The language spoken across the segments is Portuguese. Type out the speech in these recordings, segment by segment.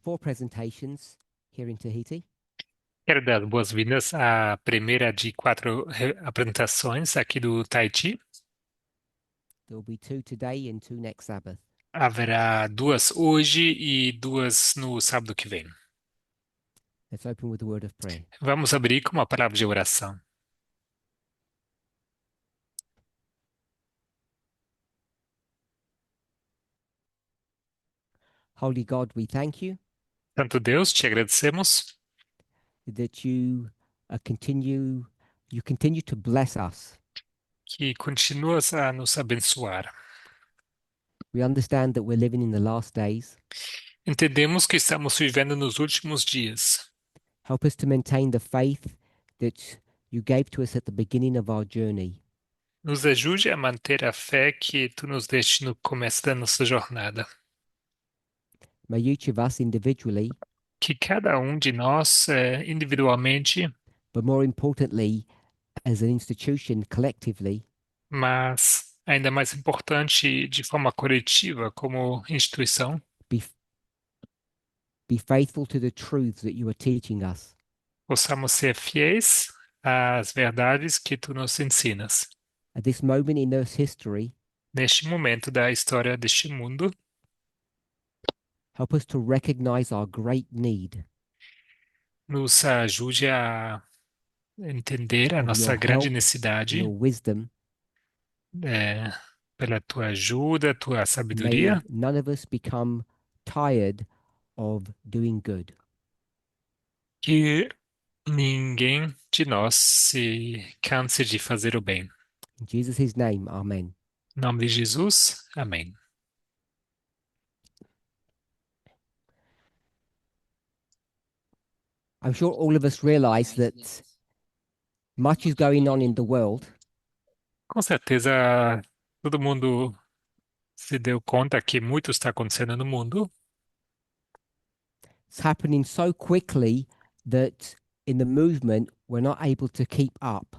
4 presentations here in Tahiti. Quero dar boas-vindas à primeira de 4 apresentações aqui do Tahiti. There will be 2 today and 2 next Sabbath. Haverá 2 hoje e 2 no sábado que vem. Let's open with a word of prayer. Vamos abrir com uma palavra de oração. Holy God, we thank you Santo Deus, te agradecemos that you continue to bless us. que continuas a nos abençoar. We understand that we're living in the last days. Entendemos que estamos vivendo nos últimos dias. Help us to maintain the faith that you gave to us at the beginning of our journey. Nos ajude a manter a fé que tu nos deste no começo da nossa jornada. May each of us individually, Que cada de nós, individualmente, but more importantly, as an institution collectively, mas ainda mais importante, de forma coletiva, como instituição, be, be faithful to the truths that you are teaching us. possamos ser fiéis às verdades que tu nos ensinas. At this moment in Earth's history, Neste momento da história deste mundo, help us to recognize our great need nos ajude a entender a of nossa your grande help and necessidade, your wisdom. eh, pela tua ajuda, tua May sabedoria, none of us become tired of doing good. que ninguém de nós se canse de fazer o bem. In Jesus' name, amen. Em nome de Jesus, amém. I'm sure all of us realize that much is going on in the world, Com certeza, todo mundo se deu conta que muito está acontecendo no mundo. it's happening so quickly that in the movement we're not able to keep up.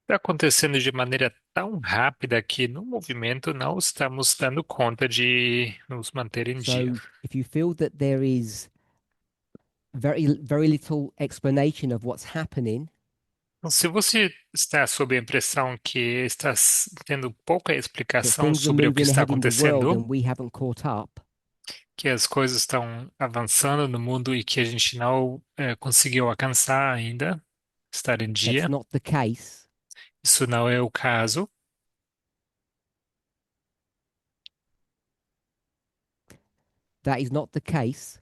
Está acontecendo de maneira tão rápida que no movimento não estamos dando conta de nos manter em dia. So if you feel that there is very little explanation of what's happening, Então, se você está sob a impressão que está tendo pouca that explicação things are sobre o que moving está ahead in the world acontecendo, and we haven't caught up, que as coisas estão avançando no mundo e que a gente não conseguiu alcançar ainda, estar em that's dia, not the case. isso não é o caso. That is not the case.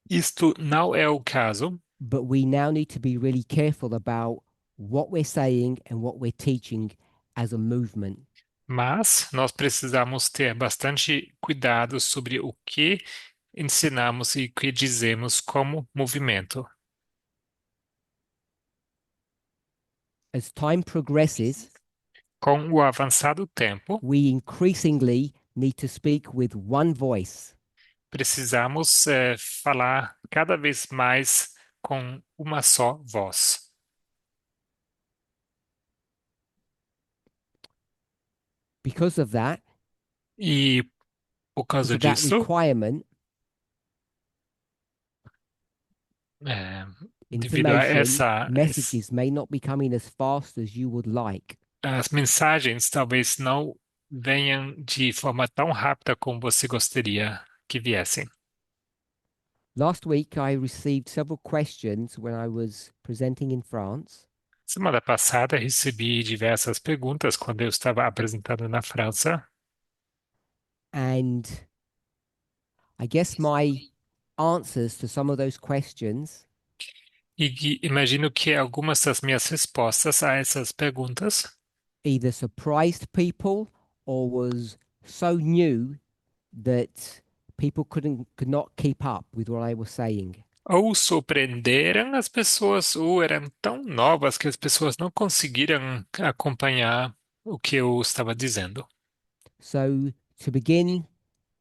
Isto não é o caso. But we now need to be really careful about what we're saying and what we're teaching as a movement. Mas nós precisamos ter bastante cuidado sobre o que ensinamos e o que dizemos como movimento. As time progresses, Com o avançar do tempo, we increasingly need to speak with one voice. precisamos falar cada vez mais com uma só voz. Because of that, E por because causa of that disso, requirement, é, devido a information, essa, messages may not be coming as fast as you would like. as mensagens talvez não venham de forma tão rápida como você gostaria que viessem. Last week, I received several questions when I was presenting in France. Semana passada recebi diversas perguntas quando eu estava apresentando na França, And I guess my answers to some of those questions e imagino que algumas das minhas respostas a essas perguntas either surprised people or was so new that people could not keep up with what I was saying. ou surpreenderam as pessoas ou eram tão novas que as pessoas não conseguiram acompanhar o que eu estava dizendo. So to begin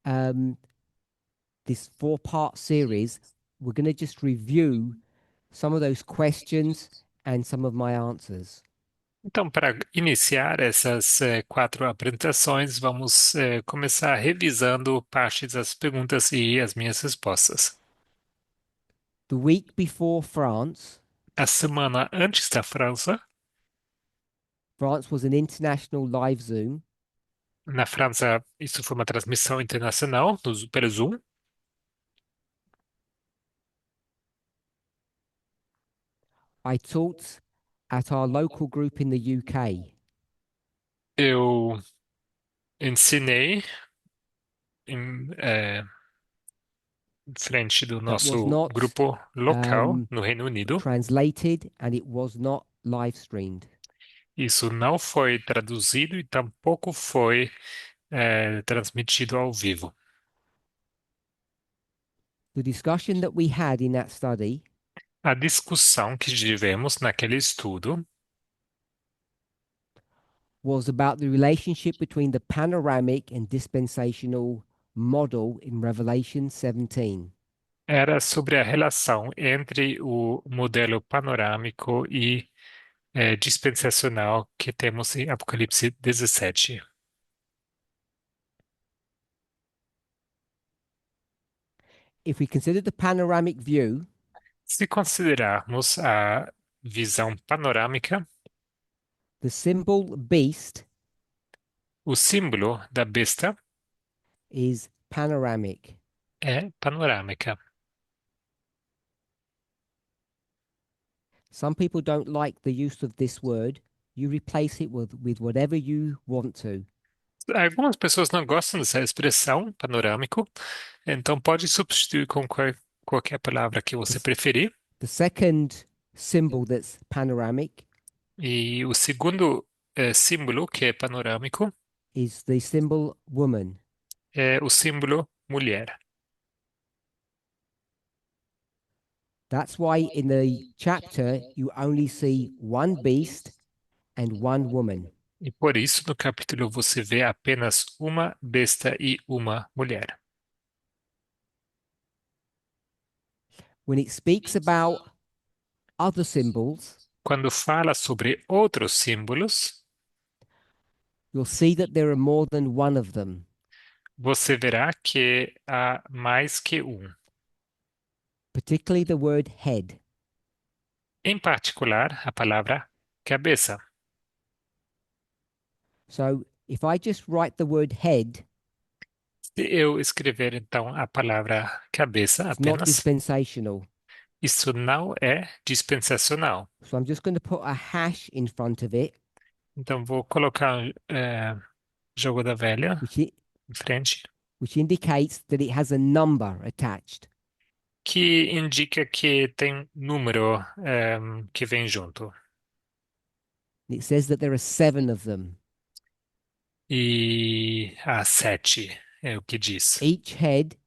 um, this 4-part series, we're going to just review some of those questions and some of my answers. Então, para iniciar essas quatro apresentações, vamos começar revisando parte das perguntas e as minhas respostas. The week before France, A semana antes da França, France was an international live Zoom. na França, isso foi uma transmissão internacional pelo Zoom. I taught at our local group in the UK. Eu ensinei em frente do That was nosso not grupo local um, no Reino Unido. translated and it was not live streamed. Isso não foi traduzido e tampouco foi transmitido ao vivo. The discussion that we had in that study A discussão que tivemos naquele estudo was about the relationship between the panoramic and dispensational model in Revelation 17. era sobre a relação entre o modelo panorâmico e dispensacional que temos em Apocalipse 17. If we consider the panoramic view, Se considerarmos a visão panorâmica, the symbol beast o símbolo da besta is panoramic. é panorâmica. Some people don't like the use of this word. You replace it with whatever you want to. Algumas pessoas não gostam dessa expressão panorâmico, então pode substituir com qualquer palavra que The, você s- preferir. the second symbol that's panoramic E o segundo símbolo, que é panorâmico, is the symbol woman. é o símbolo mulher. That's why in the chapter you only see one beast and one woman. E por isso, no capítulo, você vê apenas uma besta e uma mulher. When it speaks about other symbols, Quando fala sobre outros símbolos, you'll see that there are more than one of them, você verá que há mais que um. particularly the word head. Em particular, a palavra cabeça. So if I just write the word head, Se eu escrever então a palavra cabeça it's not apenas, dispensational. isso não é dispensacional. So I'm just going to put a hash in front of it, Então vou colocar jogo da velha which it, em frente, which indicates that it has a number attached. que indica que tem número que vem junto. It says that there are 7 of them. E a 7 é o que diz. Each head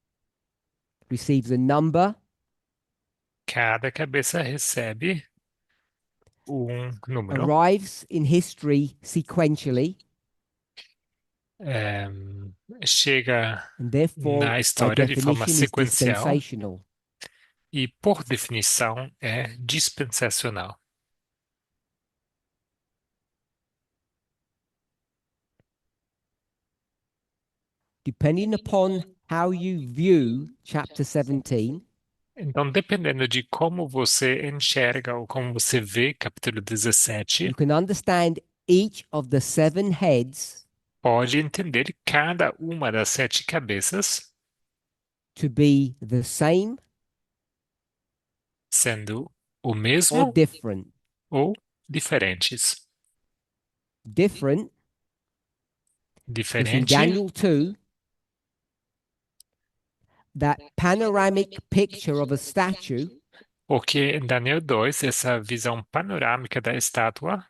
receives a number, Cada cabeça recebe um número, arrives in history sequentially, chega and therefore, na by história de forma definition, is sequencial dispensational. e, por definição, é dispensacional. Depending upon how you view chapter 17, Então, dependendo de como você enxerga ou como você vê capítulo 17, you can understand each of the 7 heads pode entender cada uma das 7 cabeças to be the same sendo o or mesmo different. ou diferentes. Different because in Diferente, Daniel 2, that panoramic picture of a statue porque em Daniel 2, essa visão panorâmica da estátua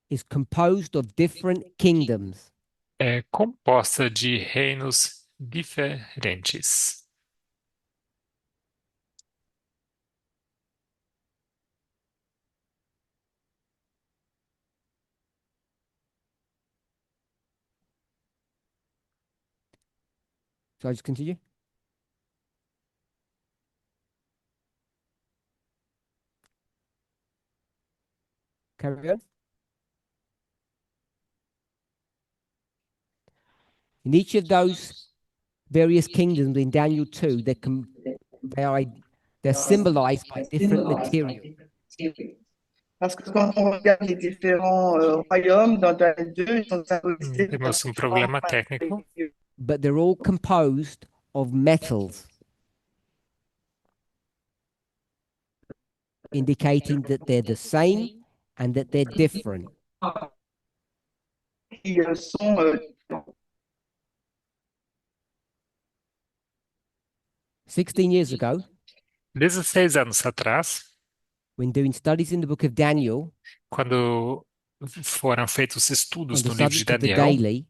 is composed of different kingdoms. é composta de reinos diferentes. So I just continue. Carry on. In each of those various kingdoms in Daniel 2, they are they're symbolized by different material. Parce que quand on regarde les différents royaumes dans Daniel 2, ils sont symbolisés par Temos um problema técnico. But they're all composed of metals, indicating that they're the same and that they're different. qui sont 16 years ago, 16 anos atrás, when doing studies in the book of Daniel quando foram feitos on estudos the no livro de subject of the Daniel daily,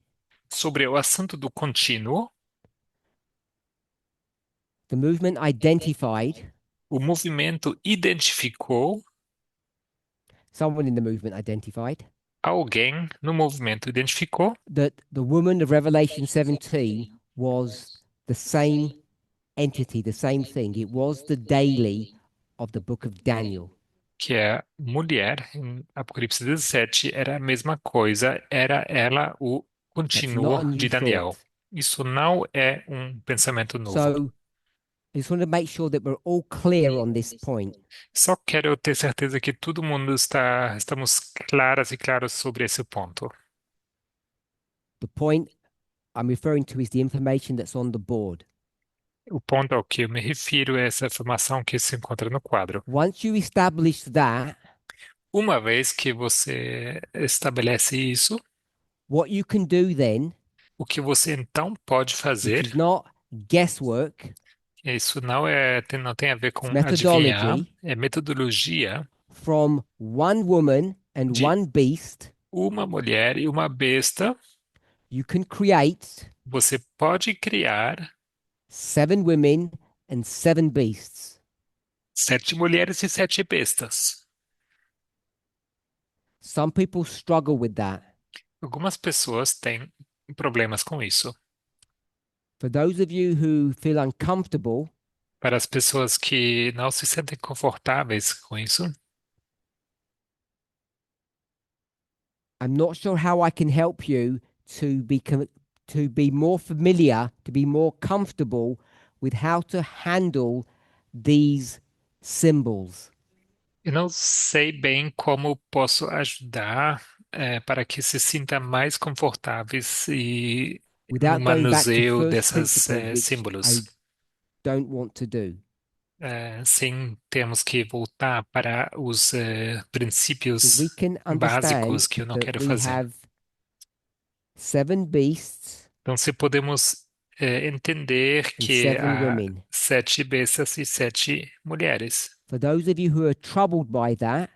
sobre o assunto do contínuo, the movement identified, o movimento identificou, someone in the movement identified, alguém no movimento identificou that the woman of Revelation 17 was the same entity, the same thing. It was the daily of the book of Daniel. que a mulher, em Apocalipse 17, era a mesma coisa, era ela o That's not contínuo a new de Daniel. thought. Isso não é um pensamento novo. So I just want to make sure that we're all clear on this point. Só quero ter certeza que todo mundo estamos claras e claros sobre esse ponto. The point I'm referring to is the information that's on the board. O ponto ao que eu me refiro é essa informação que se encontra no quadro. Once you establish that, Uma vez que você estabelece isso, what you can do then, o que você então pode which fazer, is not guesswork, isso não tem a ver com it's adivinhar, methodology, é metodologia from one woman and de one beast, uma mulher e uma besta. you can create Você pode criar 7 women and 7 beasts. 7 mulheres e 7 bestas. Some people struggle with that. Algumas pessoas têm problemas com isso. For those of you who feel uncomfortable, Para as pessoas que não se sentem confortáveis com isso, I'm not sure how I can help you to be more familiar, to be more comfortable with how to handle these symbols. eu não sei bem como posso ajudar para que se sinta mais confortáveis e no Without going back to manuseio first desses principles, which I símbolos. don't want to do. Sim, temos que voltar para os So princípios we can understand básicos que eu não that quero we fazer. have 7 beasts Então, se podemos entender and que 7 há women. 7 bestas e 7 mulheres. For those of you who are troubled by that,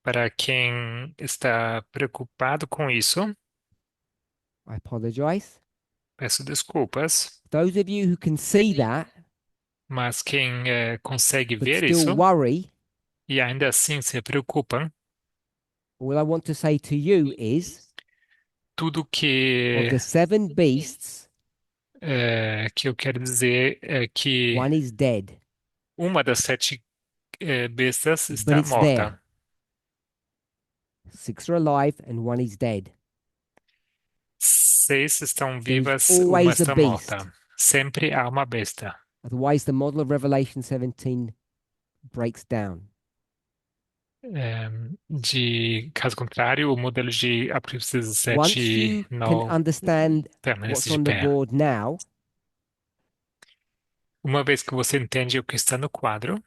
Para quem está preocupado com isso, I apologize. peço desculpas, Those of you who can see that mas quem consegue but ver still isso worry, e ainda assim se preocupam, all I want to say to you is tudo of the 7 beasts, que eu quero dizer é que one is dead, uma das 7 bestas but está it's there. morta. 6 are alive and one is dead. 6 estão There is vivas, uma always a está beast. morta. Sempre há uma besta. Otherwise, the model of Revelation 17 breaks down. De caso contrário, o modelo de Apocalipse Once 17 you can não understand permanece what's de on the pé. board now, Uma vez que você entende o que está no quadro,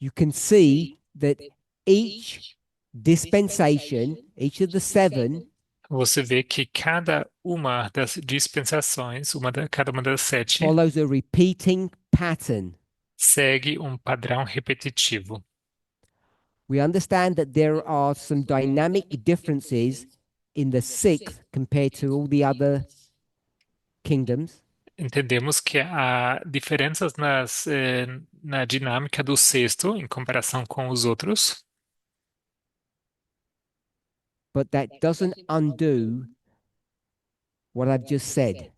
you can see that each dispensation, each of the 7, você vê que cada uma das dispensações, cada uma das 7, follows a repeating pattern. segue um padrão repetitivo. We understand that there are some dynamic differences in the 6th compared to all the other kingdoms. Entendemos que há diferenças na dinâmica do sexto em comparação com os outros, But that doesn't undo what I've just said.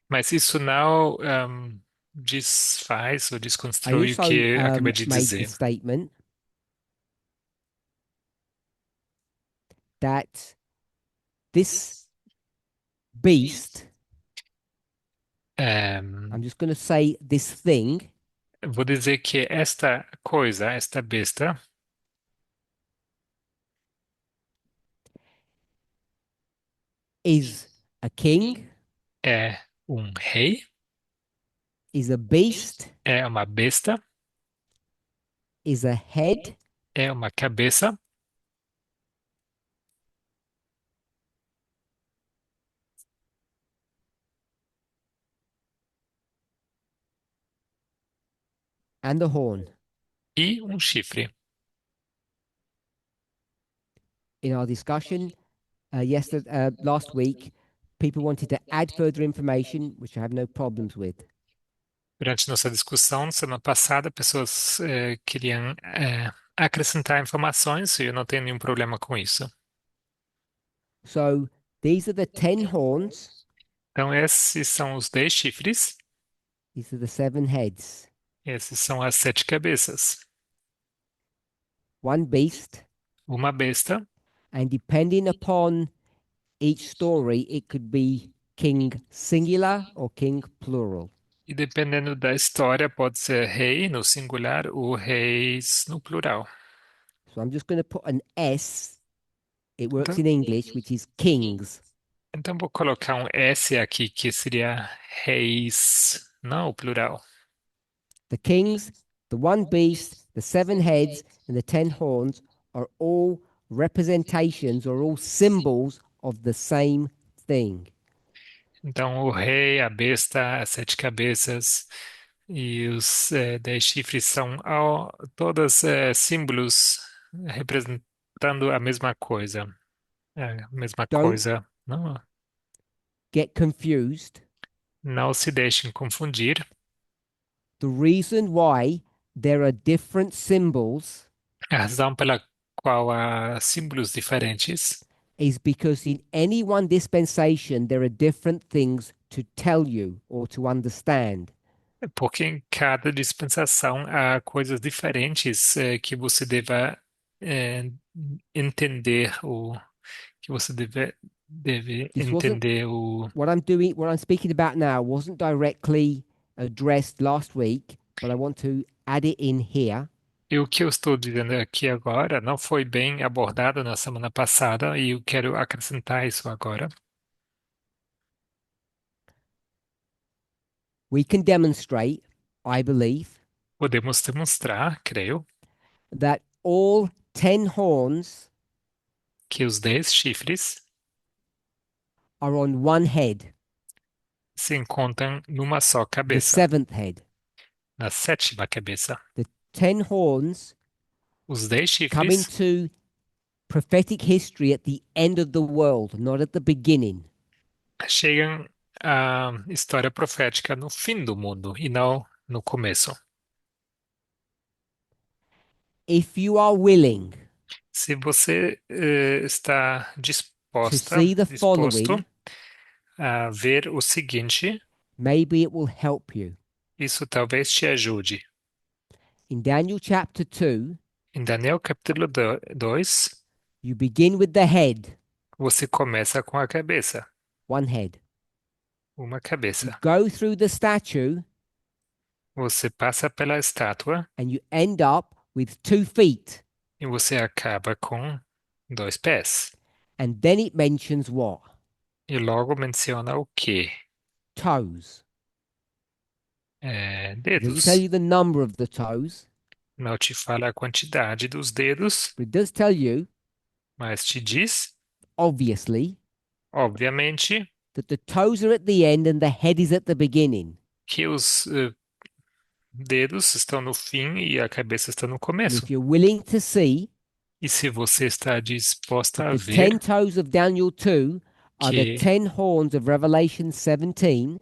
mas isso não desfaz ou I desconstrui o also que eu acabei de made the dizer. statement that this beast, I'm just going to say this thing, vou dizer que esta coisa, esta besta, is a king, é rei, is a beast, é uma besta, is a head, é uma cabeça and a horn. e chifre. In our discussion last week, people wanted to add further information, which I have no problems with. Durante nossa discussão, semana passada, pessoas queriam acrescentar informações e eu não tenho nenhum problema com isso. So these are the 10 horns, Então, esses são os 10 chifres, these are the 7 heads. esses são as 7 cabeças. One beast, Uma besta, and depending upon each story, it could be king singular or king plural. e dependendo da história, pode ser rei no singular ou reis no plural. So I'm just going to put an S. It works Então, in English, which is kings. então vou colocar um S aqui, que seria reis, não o plural. The kings, the one beast, the 7 heads, and the 10 horns are all representations or all symbols of the same thing. Então, o rei, a besta, as 7 cabeças e os 10 chifres são todas símbolos representando a mesma coisa. A mesma Don't coisa. Não, get confused. não se deixem confundir. The reason why there are different symbols A razão pela qual há símbolos diferentes is because in any one dispensation there are different things to tell you or to understand. é porque em cada dispensação há coisas diferentes que você deva entender ou que você deve This wasn't entender o what I'm speaking about now wasn't directly addressed last week, but I want to add it in here. e o que eu estou dizendo aqui agora não foi bem abordado na semana passada e eu quero acrescentar isso agora. We can demonstrate, I believe, Podemos demonstrar, creio, that all 10 horns que os 10 chifres are on one head, se encontram numa só the cabeça, 7th head. na sétima cabeça. The 10 horns Os 10 come chifres into prophetic history at the end of the world, not at the beginning. chegam à história profética no fim do mundo e não no começo. If you are willing Se você está to disposto see the following, a ver o seguinte, maybe it will help you. isso talvez te ajude. In Daniel chapter 2, Em Daniel capítulo 2, you begin with the head, você começa com a cabeça, one head. uma You cabeça. go through the statue Você passa pela estátua and you end up with 2 feet. e você acaba com 2 pés. And then it mentions what? E logo menciona o quê? Toes. It doesn't tell Dedos. you the number of the toes, Não te fala a quantidade dos dedos, but it does tell you, mas te diz, obviously, obviamente, that the toes are at the end and the head is at the beginning. que os dedos estão no fim e a cabeça está no And começo. if you're willing to see E se você está disposta that a the 10 ver toes of Daniel 2 are the que, 10 horns of Revelation 17,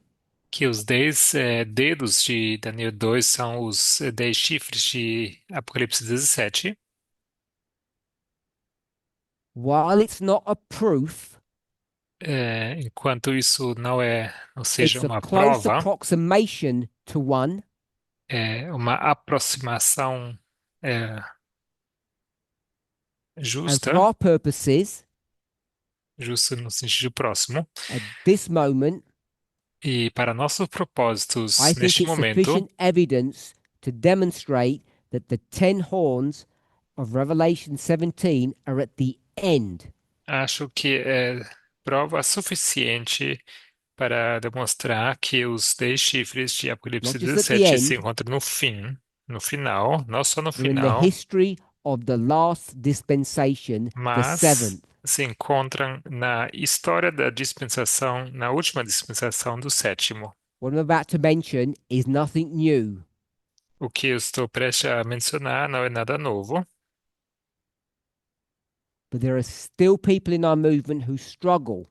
que os 10 dedos de Daniel 2 são os 10 chifres de Apocalipse 17, while it's not a proof, enquanto isso não seja it's a uma close prova, approximation to one, é uma aproximação and for justa, our purposes, justo no sentido próximo. At this moment, E para nossos propósitos I think neste it's momento, sufficient evidence to demonstrate that the 10 horns of Revelation 17 are at the end. acho que é prova suficiente para demonstrar que os 10 chifres de Apocalipse Not just at the 17 se end, encontram no fim, no final, não só no they're in the final, history of the last dispensation, the mas seventh. se encontram na história da dispensação, na última dispensação do sétimo. What I'm about to mention is nothing new, O que eu estou prestes a mencionar não é nada novo, but there are still people in our movement who struggle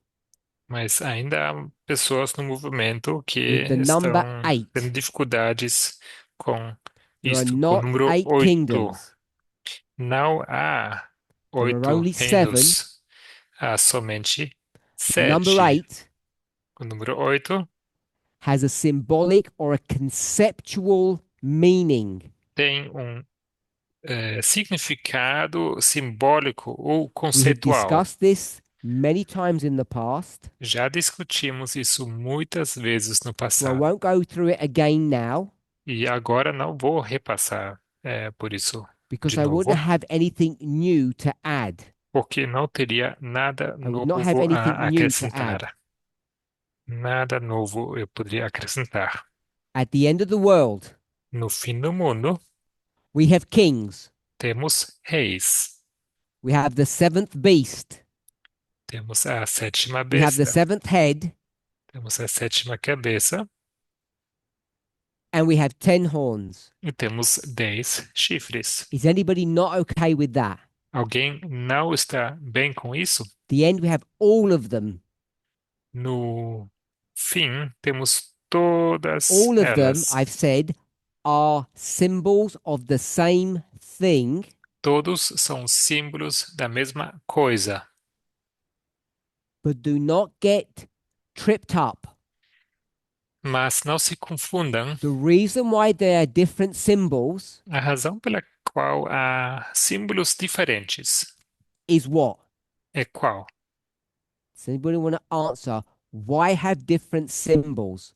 mas ainda há pessoas no movimento que with the number estão tendo 8. dificuldades com There are isto, com o not número 8 8. kingdoms, Não há there are 8 only 7. reinos, há somente The number 7. 8 O número 8 has a symbolic or a conceptual meaning. tem um significado simbólico ou We have conceitual. discussed this many times in the past, Já discutimos isso muitas vezes no so I passado. won't go through it again now E agora não vou repassar por isso because de I wouldn't novo, have anything new to add. porque não teria nada I would not have novo anything a new to add. acrescentar. Nada novo eu poderia acrescentar. At the end of the world, No fim do mundo, we have kings. temos reis, We have the seventh beast. temos a sétima We have the besta, seventh head. temos a sétima cabeça And we have 10 horns. e temos 10 chifres. Is anybody not okay with that? Alguém não está bem com isso? The end, we have all of them. No fim, temos todas All of them, elas. I've said, are symbols of the same thing, Todos são símbolos da mesma coisa. but do not get tripped up. Mas não se confundam. The reason why they are different symbols A razão pela qual há símbolos diferentes is what? é qual? Does anybody want to answer? Why have different symbols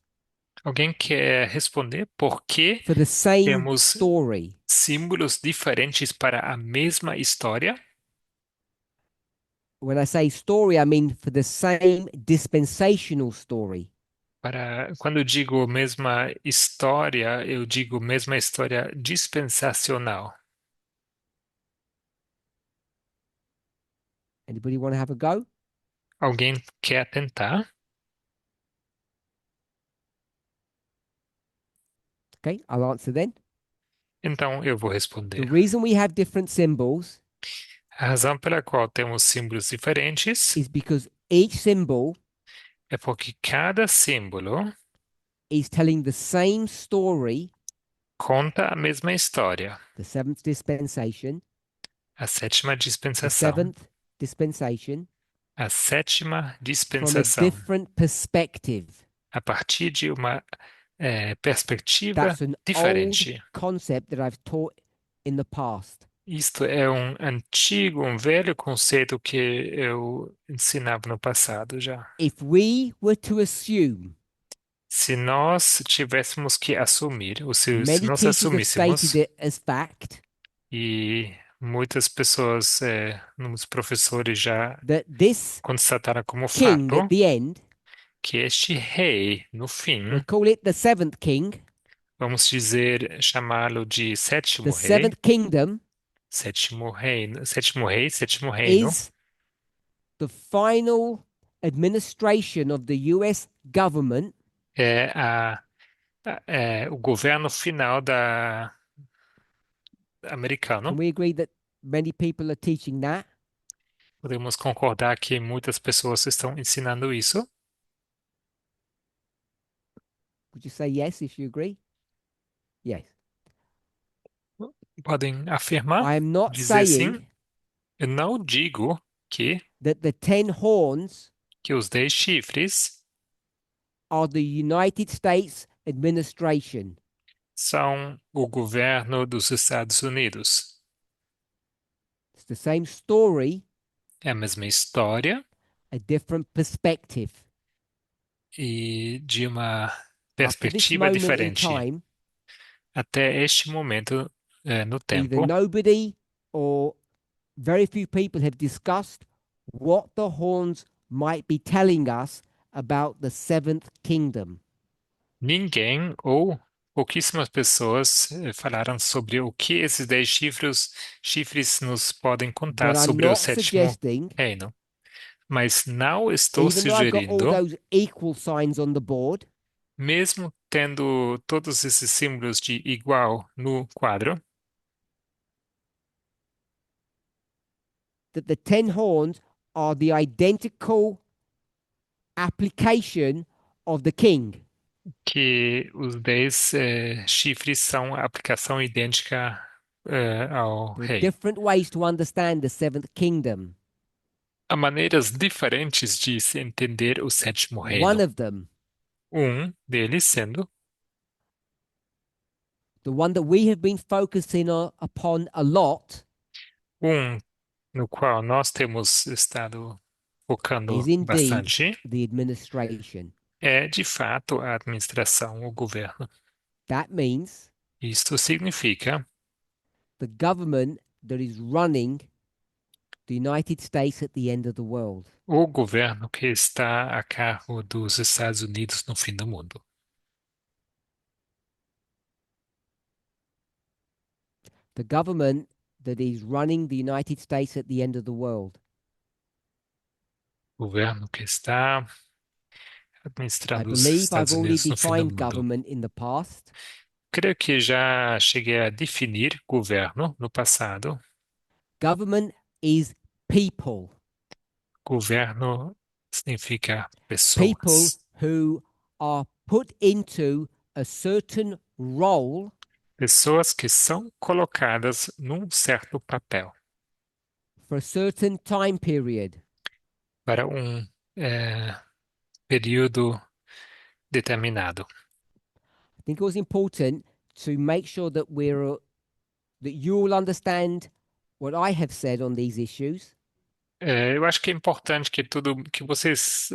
Alguém quer responder por que for the same temos story? símbolos diferentes para a mesma história? When I say story, I mean for the same dispensational story. Quando eu digo mesma história, eu digo mesma história dispensacional. Anybody want to have a go? Alguém quer tentar? Okay, I'll answer then. Então eu vou The responder. reason we have different symbols A razão pela qual temos símbolos diferentes is because each symbol é porque cada símbolo is telling the same story, conta a mesma história. the seventh dispensation, A sétima the dispensação. seventh dispensation, A sétima from a dispensação. different perspective. A partir de uma perspectiva That's an old diferente. concept that I've taught in the past. Isto é um antigo, um velho conceito que eu ensinava no passado já. If we were to assume, Se nós tivéssemos que assumir, ou se many nós teachers have assumíssemos, stated it as fact, e muitas pessoas, muitos professores já that this constataram como king fato at the end, que este rei, no fim, we'll call it the seventh king, vamos dizer, chamá-lo de the sétimo rei, seventh kingdom sétimo reino, sétimo rei, sétimo reino, is the final administration of the US government é, o governo final americano. Can we agree that many people are teaching that? Podemos concordar que muitas pessoas estão ensinando isso. Would you say yes if you agree? Yes. Podem afirmar, I am not dizer sim. saying Eu não digo que that the 10 horns os 10 chifres are the United States administration. são o governo dos Estados Unidos. It's the same story É a mesma história, a different perspective. e de uma Up to this perspectiva moment in diferente. time, Até este momento, no either tempo, nobody or very few people have discussed what the horns might be telling us about the seventh kingdom. ninguém ou pouquíssimas pessoas falaram sobre o que esses 10 chifres nos podem contar But I'm sobre o not sétimo suggesting, reino. Mas não estou even though I've got all sugerindo, those equal signs on the board, mesmo tendo todos esses símbolos de igual no quadro, that the 10 horns are the identical application of the king. que os 10 chifres são a aplicação idêntica ao There are rei. different ways to understand the seventh kingdom. Há maneiras diferentes de se entender o sétimo One reino. of them, Um deles sendo the one that we have been focusing upon a lot, um no qual nós temos estado is focando indeed bastante, the administration. é de fato a administração, o governo. That means Isto significa the government that is running the United States at the end of the world. o governo que está a cargo dos Estados Unidos no fim do mundo. The government that is running the United States at the end of the world. O governo que está I administrando os believe I've Estados already Unidos no fim do defined mundo. government in the past. Creio que já cheguei a definir governo no passado. Government is people. Governo significa People pessoas. who are put into a certain role Pessoas que são colocadas num certo papel for a certain time period. para período determinado. I think it was important to make sure that that you all understand what I have said on these issues, Eu acho que é importante que vocês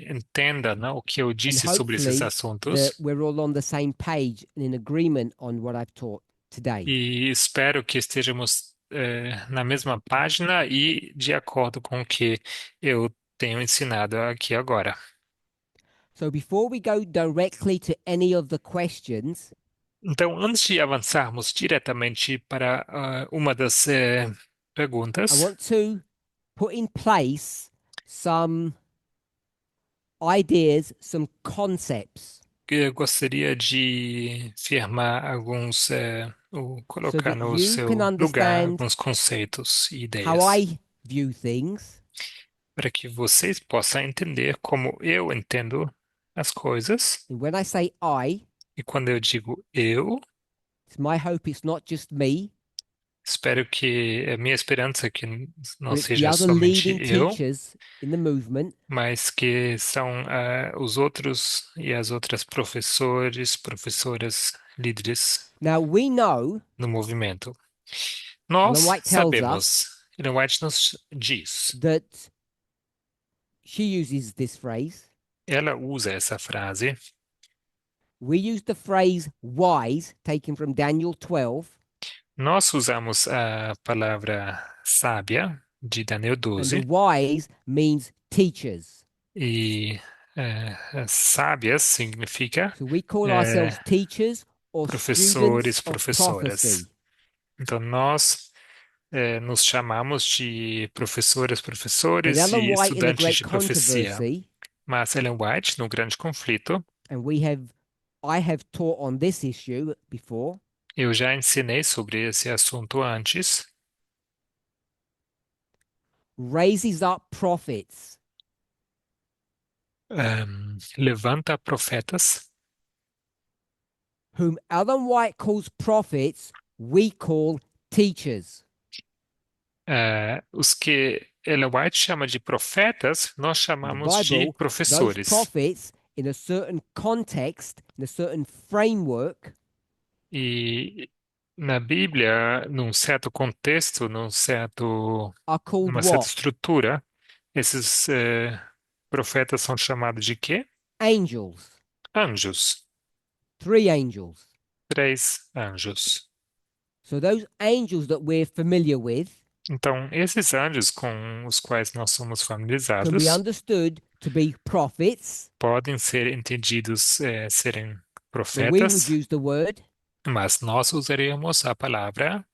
entendam, né, o que eu and disse sobre esses hopefully that assuntos we're all on the same page and in agreement on what I've taught today. e espero que estejamos na mesma página e de acordo com o que eu tenho ensinado aqui agora. So before we go directly to any of the questions, Então, antes de avançarmos diretamente para uma das I perguntas, want to put in place some ideas, some concepts, eu gostaria de firmar ou so colocar that no you can seu lugar understand alguns conceitos e how ideias, I view things, para que vocês possam entender como eu entendo as coisas. and when I say I, E quando eu digo eu, it's my hope it's not just me, espero que a minha esperança é que não but it's the seja other somente leading eu, teachers in the movement mas que são os outros e as outras professoras, líderes Now we know, no movimento. Ellen Nós White tells us sabemos, Ellen White nos diz, that she uses this phrase. ela usa essa frase, We use the phrase wise, taken from Daniel 12, nós usamos a palavra sábia de Daniel and the 12 wise means teachers. e sábias significa So we call eh, ourselves teachers or students professores, of professoras. prophecy. Então, nós nos chamamos de professoras, But professores Ellen e White, in a estudantes great de profecia. controversy, Mas Ellen White, no grande conflito, and I have taught on this issue before, eu já ensinei sobre esse assunto antes, raises up prophets levanta profetas, whom Ellen White calls prophets, we call teachers. os que Ellen White chama de profetas, nós In the chamamos de Bible, those professores. prophets, in a certain context, in a certain framework, E na Bíblia, num certo contexto, are called numa certa what? estrutura, Esses profetas são chamados de quê? Angels. Anjos. 3 angels. 3 anjos. So those angels that we're familiar with Então, esses anjos com os quais nós somos can be familiarizados understood to be prophets, podem ser entendidos serem but we would profetas, use the word mas nós usaríamos a palavra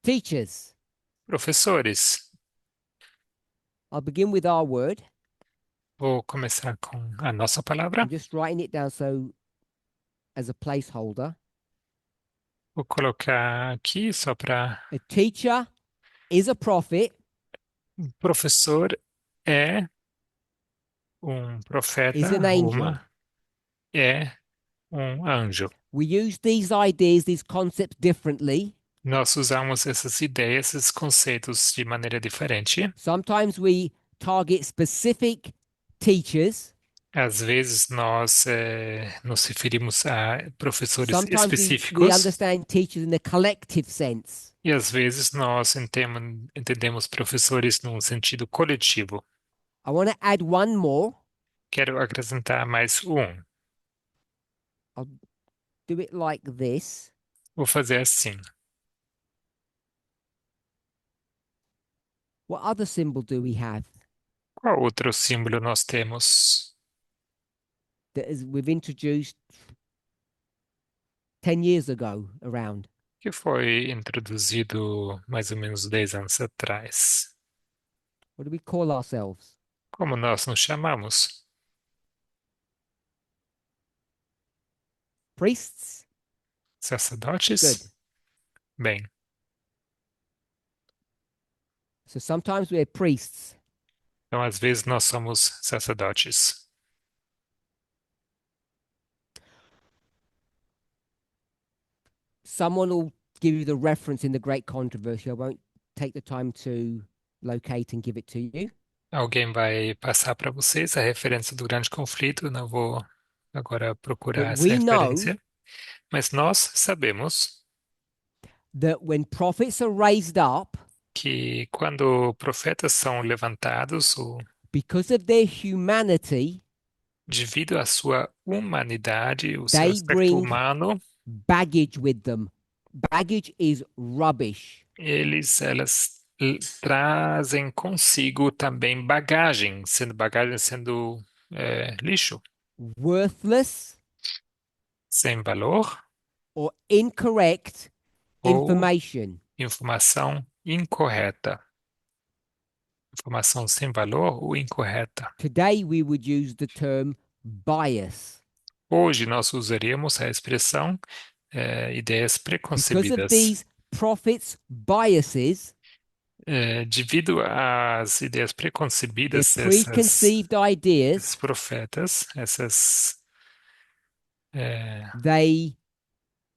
teachers. professores. I'll begin with our word. Vou começar com a nossa palavra. I'm just writing it down so as a placeholder. Vou colocar aqui só para A teacher is a prophet, professor é um is profeta, an angel. uma é um anjo. We use these ideas, these concepts differently. Nós usamos essas ideias, esses conceitos de maneira diferente. Sometimes we target specific teachers. Às vezes nós nos referimos a professores Sometimes we específicos understand teachers in a collective sense. e às vezes nós entendemos professores num sentido coletivo. I want to add one more. Quero acrescentar mais um. I'll do it like this. Vou fazer assim. What other symbol do we have Qual outro símbolo nós temos that is we've introduced 10 years ago around? que foi introduzido mais ou menos 10 anos atrás? What do we call ourselves? Como nós nos chamamos? Priests? Sacerdotes? Good. Bem, So sometimes we're priests. então às vezes nós somos sacerdotes. Someone will give you the reference in the Great Controversy. I won't take the time to locate and give it to you. Alguém vai passar para vocês a referência do grande conflito, não vou agora procurar But essa we know referência, mas nós sabemos that when prophets are raised up, que quando profetas são levantados, because of their humanity, devido à sua humanidade, o seu they aspecto bring humano, baggage with them. Baggage is rubbish. elas trazem consigo também bagagem sendo lixo, Worthless sem valor or incorrect ou information. informação incorreta. Informação sem valor ou incorreta. Today we would use the term bias. Hoje nós usaríamos a expressão ideias Because of preconcebidas. these prophets' biases, Devido às ideias their preconcebidas preconceived ideas, desses profetas, essas they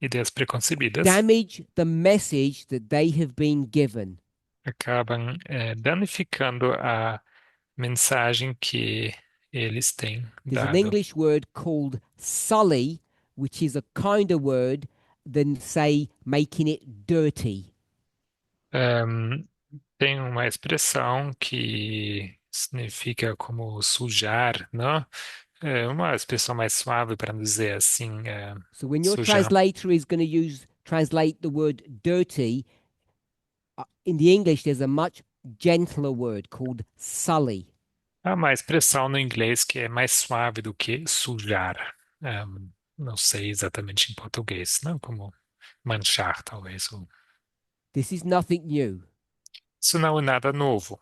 ideias preconcebidas damage the message that they have been given. acabam danificando a mensagem que eles têm There's an dado. English word called sully, which is a kinder word than, say, making it dirty. Tem uma expressão que significa como sujar, não? É uma expressão mais suave para dizer assim, So when your sujar. translator is going to translate the word dirty, in the English there's a much gentler word called sully. Há uma expressão no inglês que é mais suave do que sujar. Não sei exatamente em português, não? Como manchar, talvez. This is nothing new. Isso não é nada novo.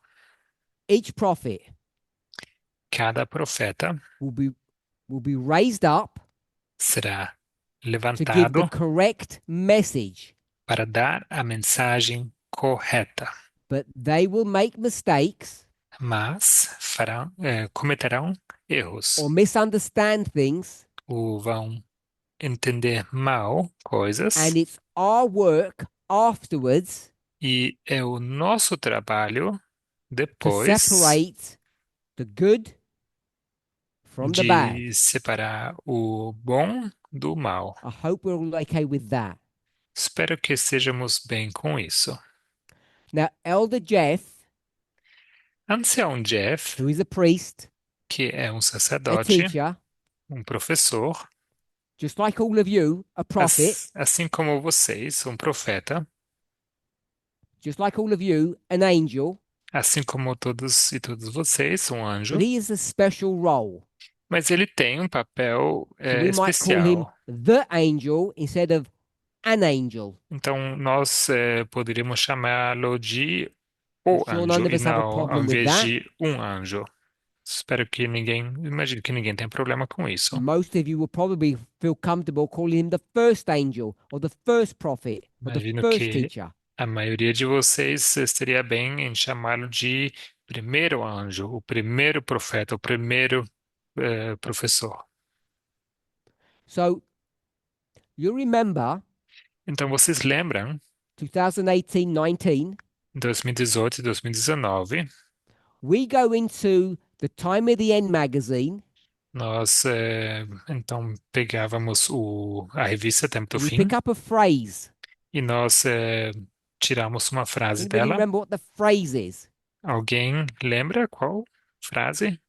Each prophet Cada profeta will be raised up será to give the levantado correct message, para dar a mensagem correta, but they will make mistakes mas cometerão erros or misunderstand things, ou vão entender mal coisas, and it's our work afterwards e é o nosso trabalho to depois separate the good from the bad. de separar o bom do mal. I hope we're all okay with that. Espero que estejamos bem com isso. Now, Elder Jeff, Ancião Jeff, who is a priest, que é um a sacerdote, teacher, um professor, just like all of you, a prophet, assim como vocês, um profeta, just like all of you, an angel, assim como todos e todas vocês, um anjo, but he has a special role. mas ele tem um papel So we might call him especial. the angel instead of an angel. Então, nós poderíamos chamá-lo de I'm o sure none anjo of e us have a não ao problem with invés that. de um anjo. Espero que ninguém, imagino que ninguém tenha problema com isso. Most of you will probably feel comfortable calling him the first angel or the first prophet or the Imagino first que teacher. a maioria de vocês estaria bem em chamá-lo de primeiro anjo, o primeiro profeta, o primeiro professor. So you remember Então, vocês lembram, 2018-19, 2018 e 2019, we go into the Time of the End magazine nós então pegávamos a revista Tempo do and we Fim pick up a phrase. e nós tiramos uma frase Anybody dela. remember what the phrase is? Alguém lembra qual frase?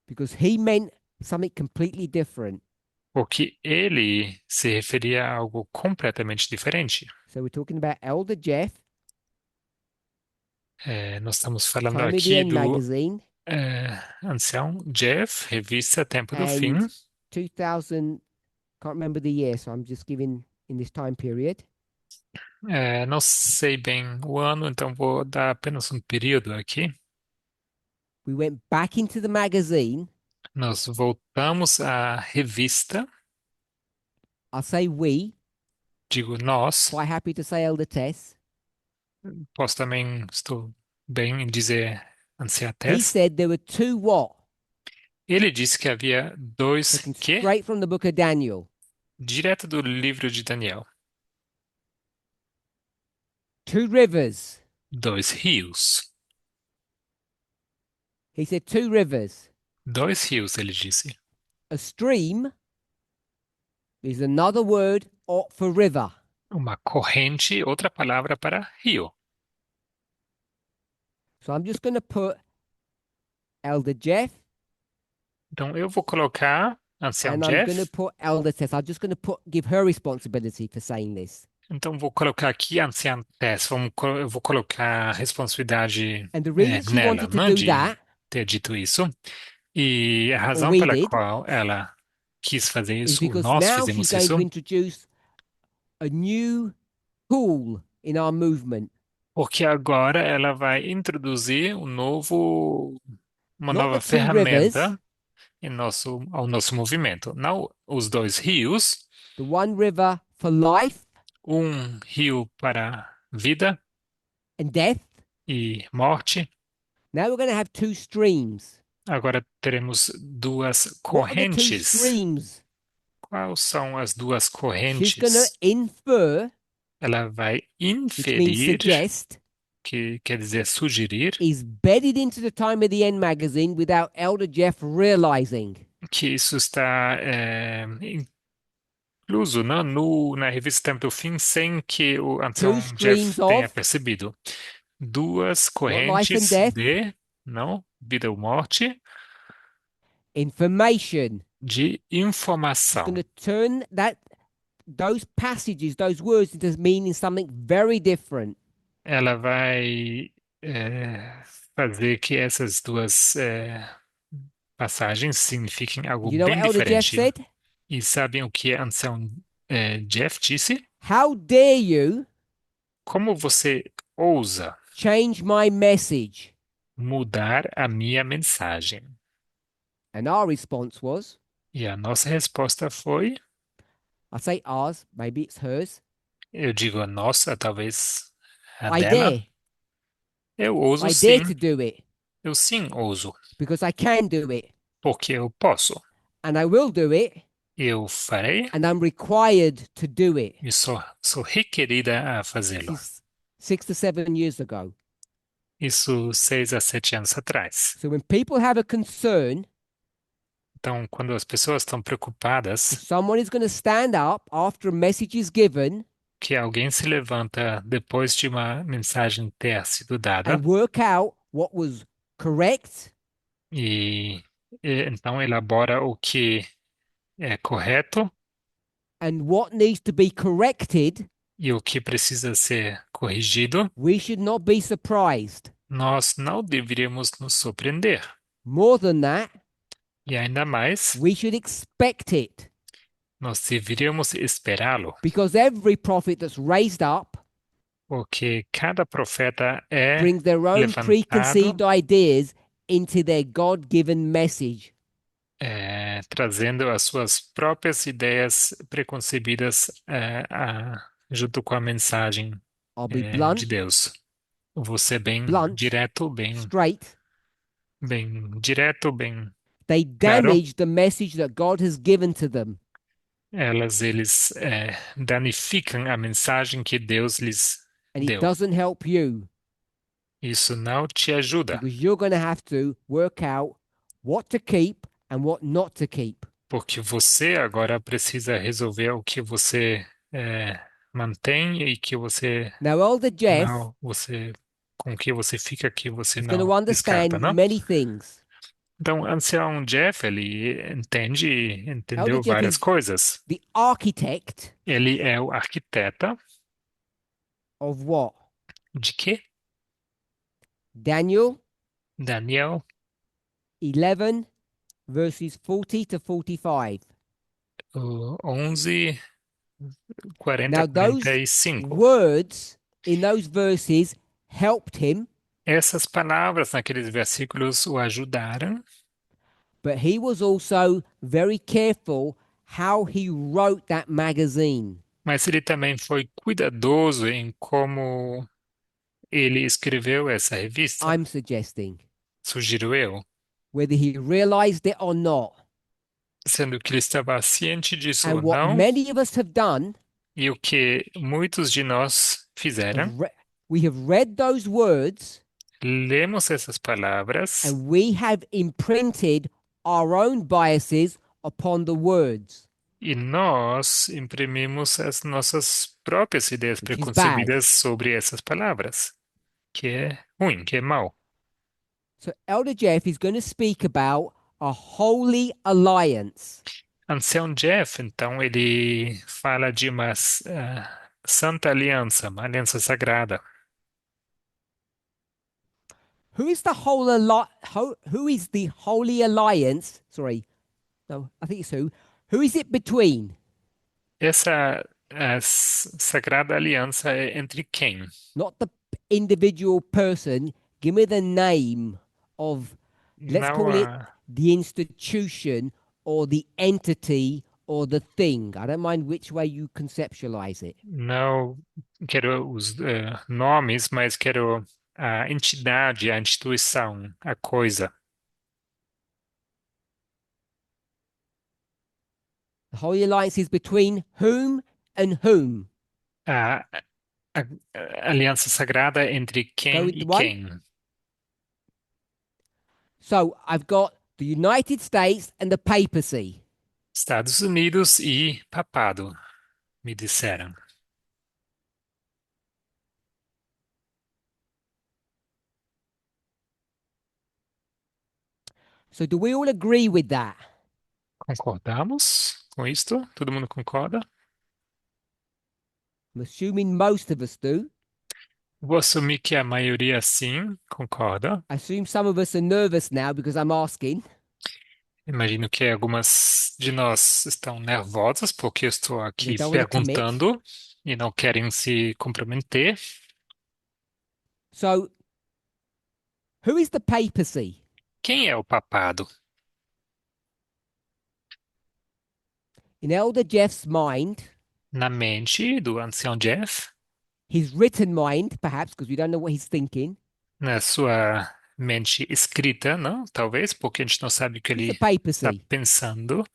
Because he meant something completely different. Porque ele se referia a algo completamente diferente. So we're talking about Elder Jeff, Nós estamos falando Time of the aqui End do magazine, ancião Jeff, revista Tempo do and Fim. 2000, can't remember the year, so I'm just giving in this time period. Não sei bem o ano, então vou dar apenas um período aqui. We went back into the magazine. Nós voltamos à revista, I'll say we, digo nós, quite happy to say Elder Tess. posso também, estou bem em dizer anciã He Tess. said there were two what? Ele disse que havia dois Taken que, straight from the book of Daniel. direto do livro de Daniel, Two rivers. dois rios. He said two rivers. Dois rios, ele disse. A stream is another word for river. Uma corrente, outra palavra para rio. So I'm just going to put Elder Jeff Então eu vou colocar ancião and I'm going to Jeff. put Elder Tess. I'm just going to give her responsibility for saying this. Então vou colocar aqui anciã Tess. Eu vou colocar a responsabilidade And the reason she nela, wanted to não do de that, ter dito isso. E a or razão we pela did, qual ela quis fazer is isso, ou because nós now she's fizemos going isso, to introduce a new tool in our movement. porque agora ela vai introduzir uma Not nova the two rivers, ferramenta ao nosso movimento. Não os dois rios, the one river for life um rio para vida and death. e morte. Now we're going to have two streams. Agora teremos duas What are the two correntes. streams? Quais são as duas She's going to correntes? infer, Ela vai which means inferir, suggest, que quer dizer sugerir, is bedded into the Time of the End magazine without Elder Jeff realizing. que isso está incluso, né, na revista Tempo do Fim, sem que o ancião Two Jeff streams tenha of percebido. Duas life and correntes death, não, vida ou morte, information. de She's informação. going to turn those passages, those words into meaning something very different. Ela vai fazer que essas duas passagens signifiquem algo You know bem what Elder Jeff diferente. said? E sabem o que a ancião Jeff disse? How dare you Como você ousa change my message? mudar a minha mensagem? And our response was, E a nossa resposta foi, I say ours, maybe it's hers. eu digo a nossa, talvez a I dela. dare. Eu ouso I sim, dare to do it eu sim ouso, because I can do it porque eu posso. and I will do it Eu farei and I'm required to do it. e sou requerida a fazê-lo. This is 6 to 7 years ago. Isso 6 a 7 anos atrás. So when people have a concern, Então, quando as pessoas estão preocupadas, someone is going to stand up after a message is given que alguém se levanta depois de uma mensagem ter sido dada and work out what was correct e, então elabora o que é correto and what needs to be corrected, e o que precisa ser corrigido, we should not be surprised. nós não deveríamos nos surpreender. More than that, E ainda mais, we should expect it, nós deveríamos esperá-lo, because every prophet that's raised up porque cada profeta é brings their own preconceived levantado, ideas into their God-given message. trazendo as suas próprias ideias preconcebidas junto com a mensagem I'll be de blunt, Deus. Você bem blunt, direto, straight. bem direto, bem They claro. damage the message that God has given to them. Eles danificam a mensagem que Deus lhes And it deu. doesn't help you, Isso não te ajuda, because you're going to have to work out what to keep and what not to keep. porque você agora precisa resolver o que você mantém e que você Now, Elder Jeff não, com que você fica, que você is going to não descarta, understand não? many things. Então, ancião Jeff, ele Elder entendeu Jeff várias is coisas. the architect Ele é o arquiteta of what? de quê? Daniel Daniel 11, verses 40 to 45. 11, 40, Now, those 45. words in those verses helped him, Essas palavras naqueles versículos o ajudaram, but he was also very careful how he wrote that magazine. mas ele também foi cuidadoso em como ele escreveu essa revista, I'm suggesting, sugiro eu, whether he realized it or not. sendo que ele estava ciente disso ou And what não, many of us have done, e o que muitos de nós fizeram, we have read those words lemos essas palavras and we have imprinted our own biases upon the words, e nós imprimimos as nossas próprias ideias which is bad. preconcebidas sobre essas palavras, que é ruim, que é mal. So Elder Jeff is going to speak about a holy alliance. Ancião Jeff, então, ele fala de uma santa aliança, uma aliança sagrada. Who is the holy alliance? Sorry, no, I think it's who. Who is it between? Essa sagrada aliança é entre quem? Not the individual person. Give me the name of, let's Não call it the institution or the entity or the thing. I don't mind which way you conceptualize it. não quero os nomes, mas quero a entidade, a instituição, a coisa. The holy alliance is between whom and whom? A, a aliança sagrada entre Go quem with e the one. quem? So I've got the United States and the papacy. Estados Unidos e papado, me disseram. So do we all agree with that? Concordamos com isto? Todo mundo concorda? I'm assuming most of us do. Vou assumir que a maioria sim concorda. I assume some of us are nervous now because I'm asking. Imagino que algumas de nós estão nervosas porque eu estou They aqui don't want to commit. perguntando e não querem se comprometer. So who is the papacy? Quem é o papado? In Elder Jeff's mind, Na mente do ancião Jeff, his written mind, perhaps, because we don't know what he's thinking, na sua mente escrita, não? Talvez, porque a gente não sabe o que who's ele the está papacy pensando.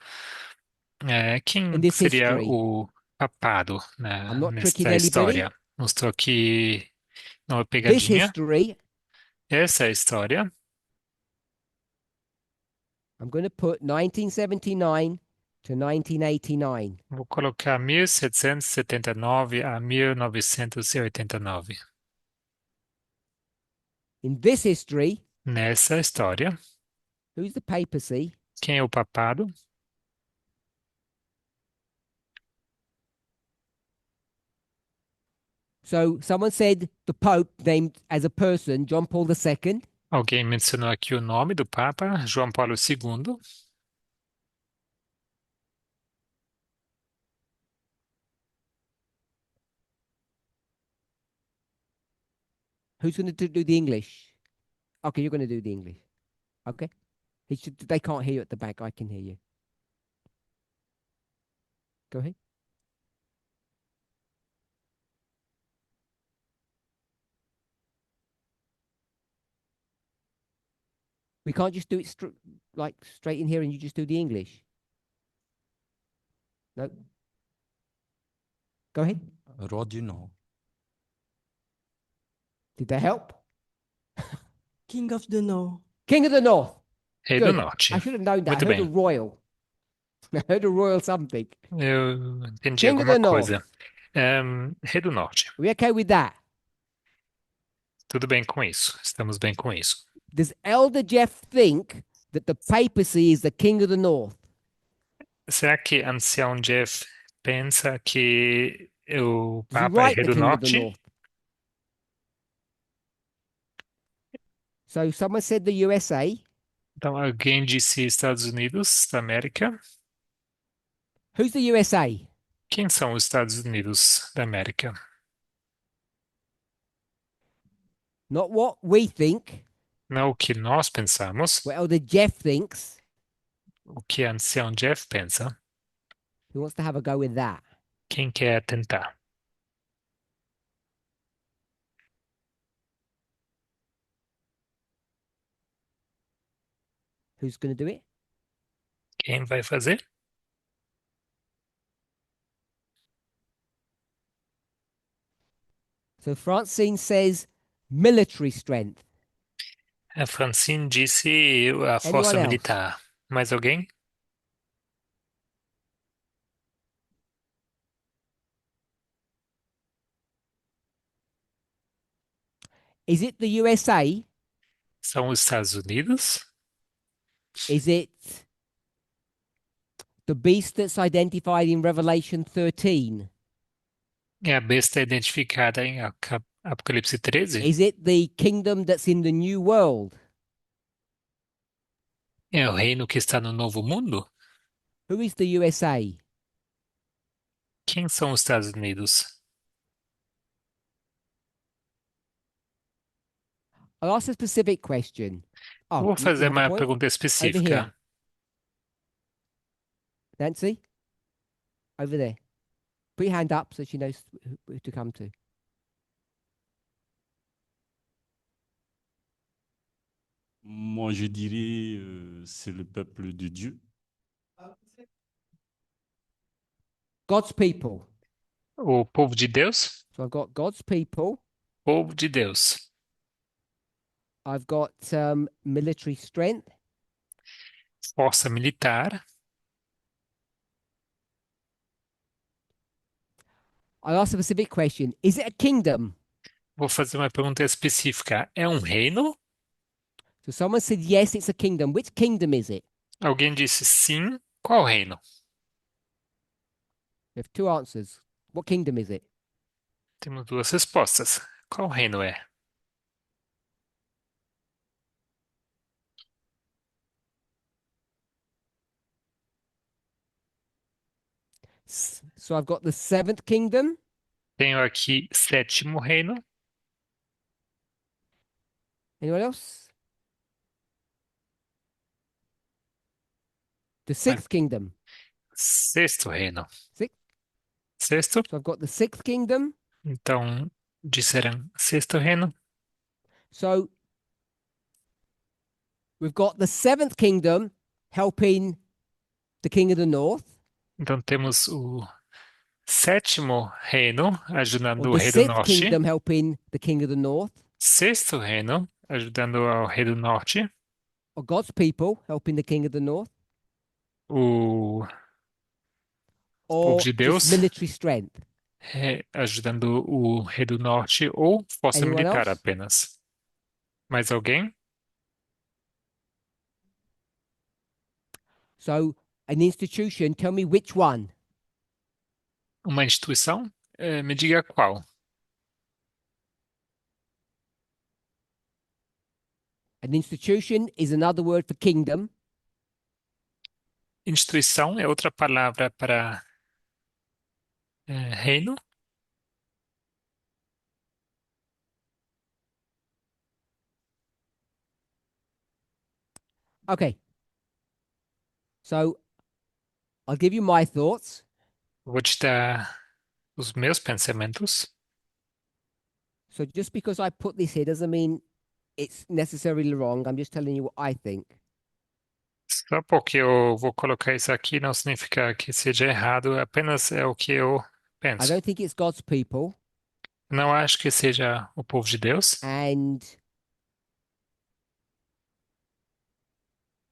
in Quem this seria history? o papado I'm not tricking nesta anybody. história? Não estou aqui numa This pegadinha. history, Essa é a história. I'm going to put 1979 to 1989. Vou colocar 1779 a 1989. In this history, Nessa história, who's the papacy? quem é o papado? So someone said the Pope named as a person John Paul II. Alguém mencionou aqui o nome do Papa, João Paulo II. Who's going to do the English? Okay, you're going to do the English. Okay. They can't hear you at the back. I can hear you. Go ahead. We can't just do it straight in here and you just do the English. No. Go ahead. Roi du Nord. Did that help? King of the North. King of the North. Rei do Good. Norte. I should have known that. Muito I heard a bem. royal. I heard a royal something. Eu entendi King of alguma the North. coisa. Rei do Norte. Are we okay with that? Tudo bem com isso. Estamos bem com isso. Does Elder Jeff think that the papacy is the king of the north? Será que Ancião Jeff pensa que o Does he Papa é write Rei the do king of the Norte? north? So someone said the USA. Então, alguém disse Estados Unidos da América. Who's the USA? Quem são os Estados Unidos da América? Not what we think, Não o que nós pensamos, what Elder Jeff thinks. o que Ancião Jeff pensa. Who wants to have a go with that? Quem quer tentar? Who's going to do it? Quem vai fazer? So Francine says military strength. A Francine disse a força Anyone else? militar. Mais alguém? Is it the USA? São os Estados Unidos? Is it the beast that's identified in Revelation 13? É a besta identificada em Apocalipse 13? Is it the kingdom that's in the new world? É o reino que está no Novo Mundo? Who is the USA? Quem são os Estados Unidos? I'll ask a specific question. Oh, Vou you fazer have a uma point? pergunta Over específica. here. Nancy? Over there. Put your hand up so she knows who to come to. Moi, je dirais, c'est le peuple de Dieu. God's people. O povo de Deus? So I've got God's people. Povo de Deus. I've got military strength. Força militar. I'll ask a specific question. Is it a kingdom? Vou fazer uma pergunta específica. É um reino? So someone said, yes, it's a kingdom. Which kingdom is it? Alguém disse sim. Qual reino? We have two answers. What kingdom is it? Temos duas respostas. Qual reino é? So I've got the seventh kingdom. Tenho aqui sétimo reino. Anyone else? The sixth kingdom. Sexto reino. Six. Sexto. So I've got the sixth kingdom. Então, disseram sexto reino. So we've got the seventh kingdom helping the king of the north. Então, temos o sétimo reino ajudando Or o the rei do sixth norte. kingdom helping the king of the north. Sexto reino ajudando ao rei do norte. Or God's people helping the king of the north. O or de just Deus, military strength? ajudando o rei do norte ou força Anyone militar else? apenas. Mais alguém? So, an institution, tell me which one. Uma instituição? Me diga qual. An institution is another word for kingdom. Instituição é outra palavra para reino. Okay. So, I'll give you my thoughts. Vou te dar os meus pensamentos. So, just because I put this here doesn't mean it's necessarily wrong. I'm just telling you what I think. Só porque eu vou colocar isso aqui não significa que seja errado, apenas é o que eu I penso. don't think it's God's people, Não acho que seja o povo de Deus and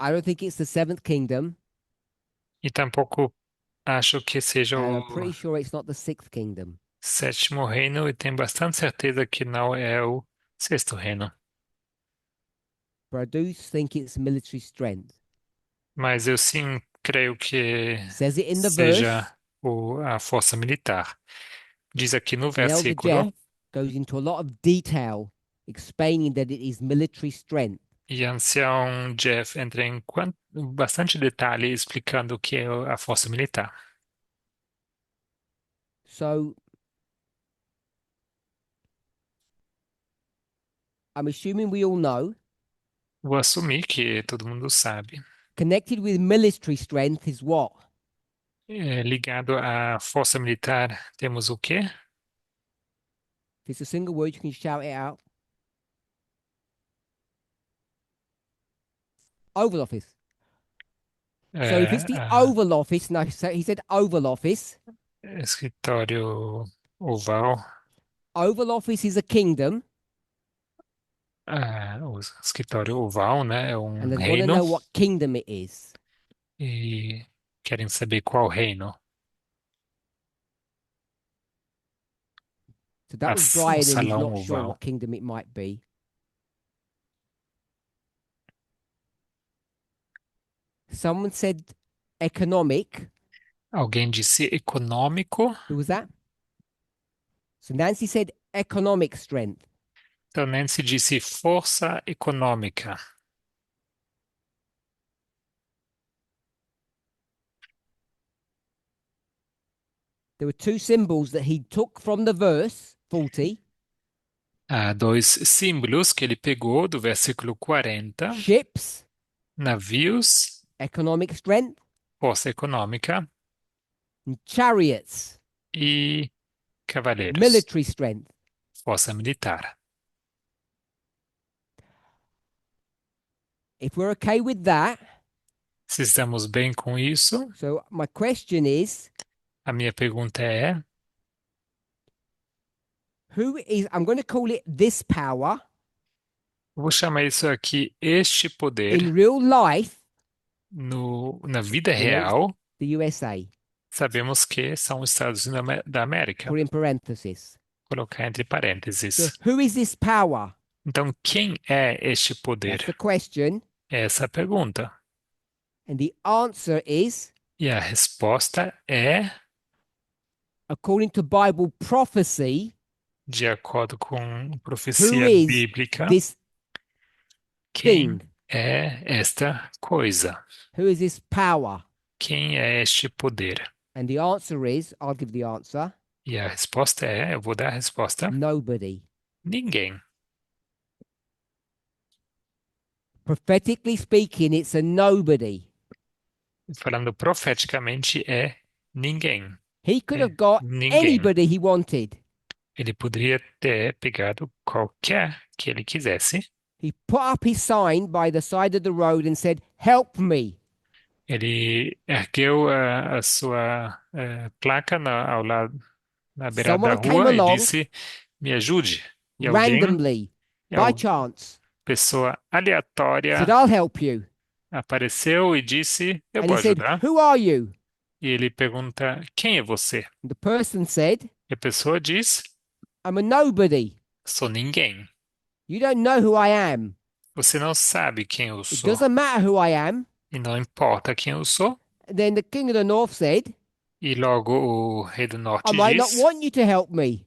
I don't think it's the seventh kingdom, e tampouco acho que seja and o I'm pretty sure it's not the sixth kingdom. sétimo reino e tenho bastante certeza que não é o sexto reino. But I do think it's military strength. Mas eu sim creio que Says it in the verse, seja a força militar. Diz aqui no and Elder versículo, Jeff goes into a lot of detail explaining that it is military strength. e ancião Jeff entra em bastante detalhe explicando o que é a força militar. So, I'm assuming we all know, Vou assumir que todo mundo sabe. connected with military strength is what? Ligado à força militar, temos o quê? If it's a single word, you can shout it out. Oval Office. So if it's the Oval Office, no, so he said Oval Office. Escritório oval. Oval Office is a kingdom, O escritório oval, né? É um and they want to reino. know what kingdom it is. E querem saber qual reino. So that was O Brian, and he's salão not sure oval. what kingdom it might be. Someone said economic. Alguém disse econômico. Who was that? So Nancy said economic strength. Então Nancy disse força econômica. There were two symbols that he took from the verse 40. Há dois símbolos que ele pegou do versículo 40. Ships, Navios, economic strength, força econômica, and chariots, e cavaleiros, military strength. força militar. If we're okay with that, Se estamos bem com isso, so my question is, a minha pergunta é: who is, I'm going to call it this power vou chamar isso aqui este poder in real life, na vida you know, real, the USA, sabemos que são os Estados Unidos da América. put in parenthesis. Colocar entre parênteses. So who is this power? Então, quem é este poder? That's the question. Essa é a pergunta. And the answer is, E a resposta é, according to Bible prophecy, de acordo com who profecia is bíblica, this quem thing? é esta coisa? Who is this power? Quem é este poder? And the answer is, I'll give the answer, E a resposta é, eu vou dar a resposta, nobody. ninguém. Prophetically speaking, it's a nobody. Falando profeticamente, é ninguém. He could É have got ninguém. anybody he wanted. Ele poderia ter pegado qualquer que ele quisesse. He put up his sign by the side of the road and said, "Help me." Ele ergueu a sua placa ao lado, na beirada da Someone came rua e along disse, me ajude. E alguém, randomly, by chance, pessoa aleatória, said, "I'll help you." apareceu e disse, eu And vou he said, ajudar. "Who are you?" e ele pergunta: Quem é você? The person said, E a pessoa diz: I'm a nobody. Sou ninguém. You don't know who I am. Você não sabe quem eu It sou. doesn't matter who I am. E não importa quem eu sou. Then the king of the north said, E logo o rei do I norte might not diz: want you to help me.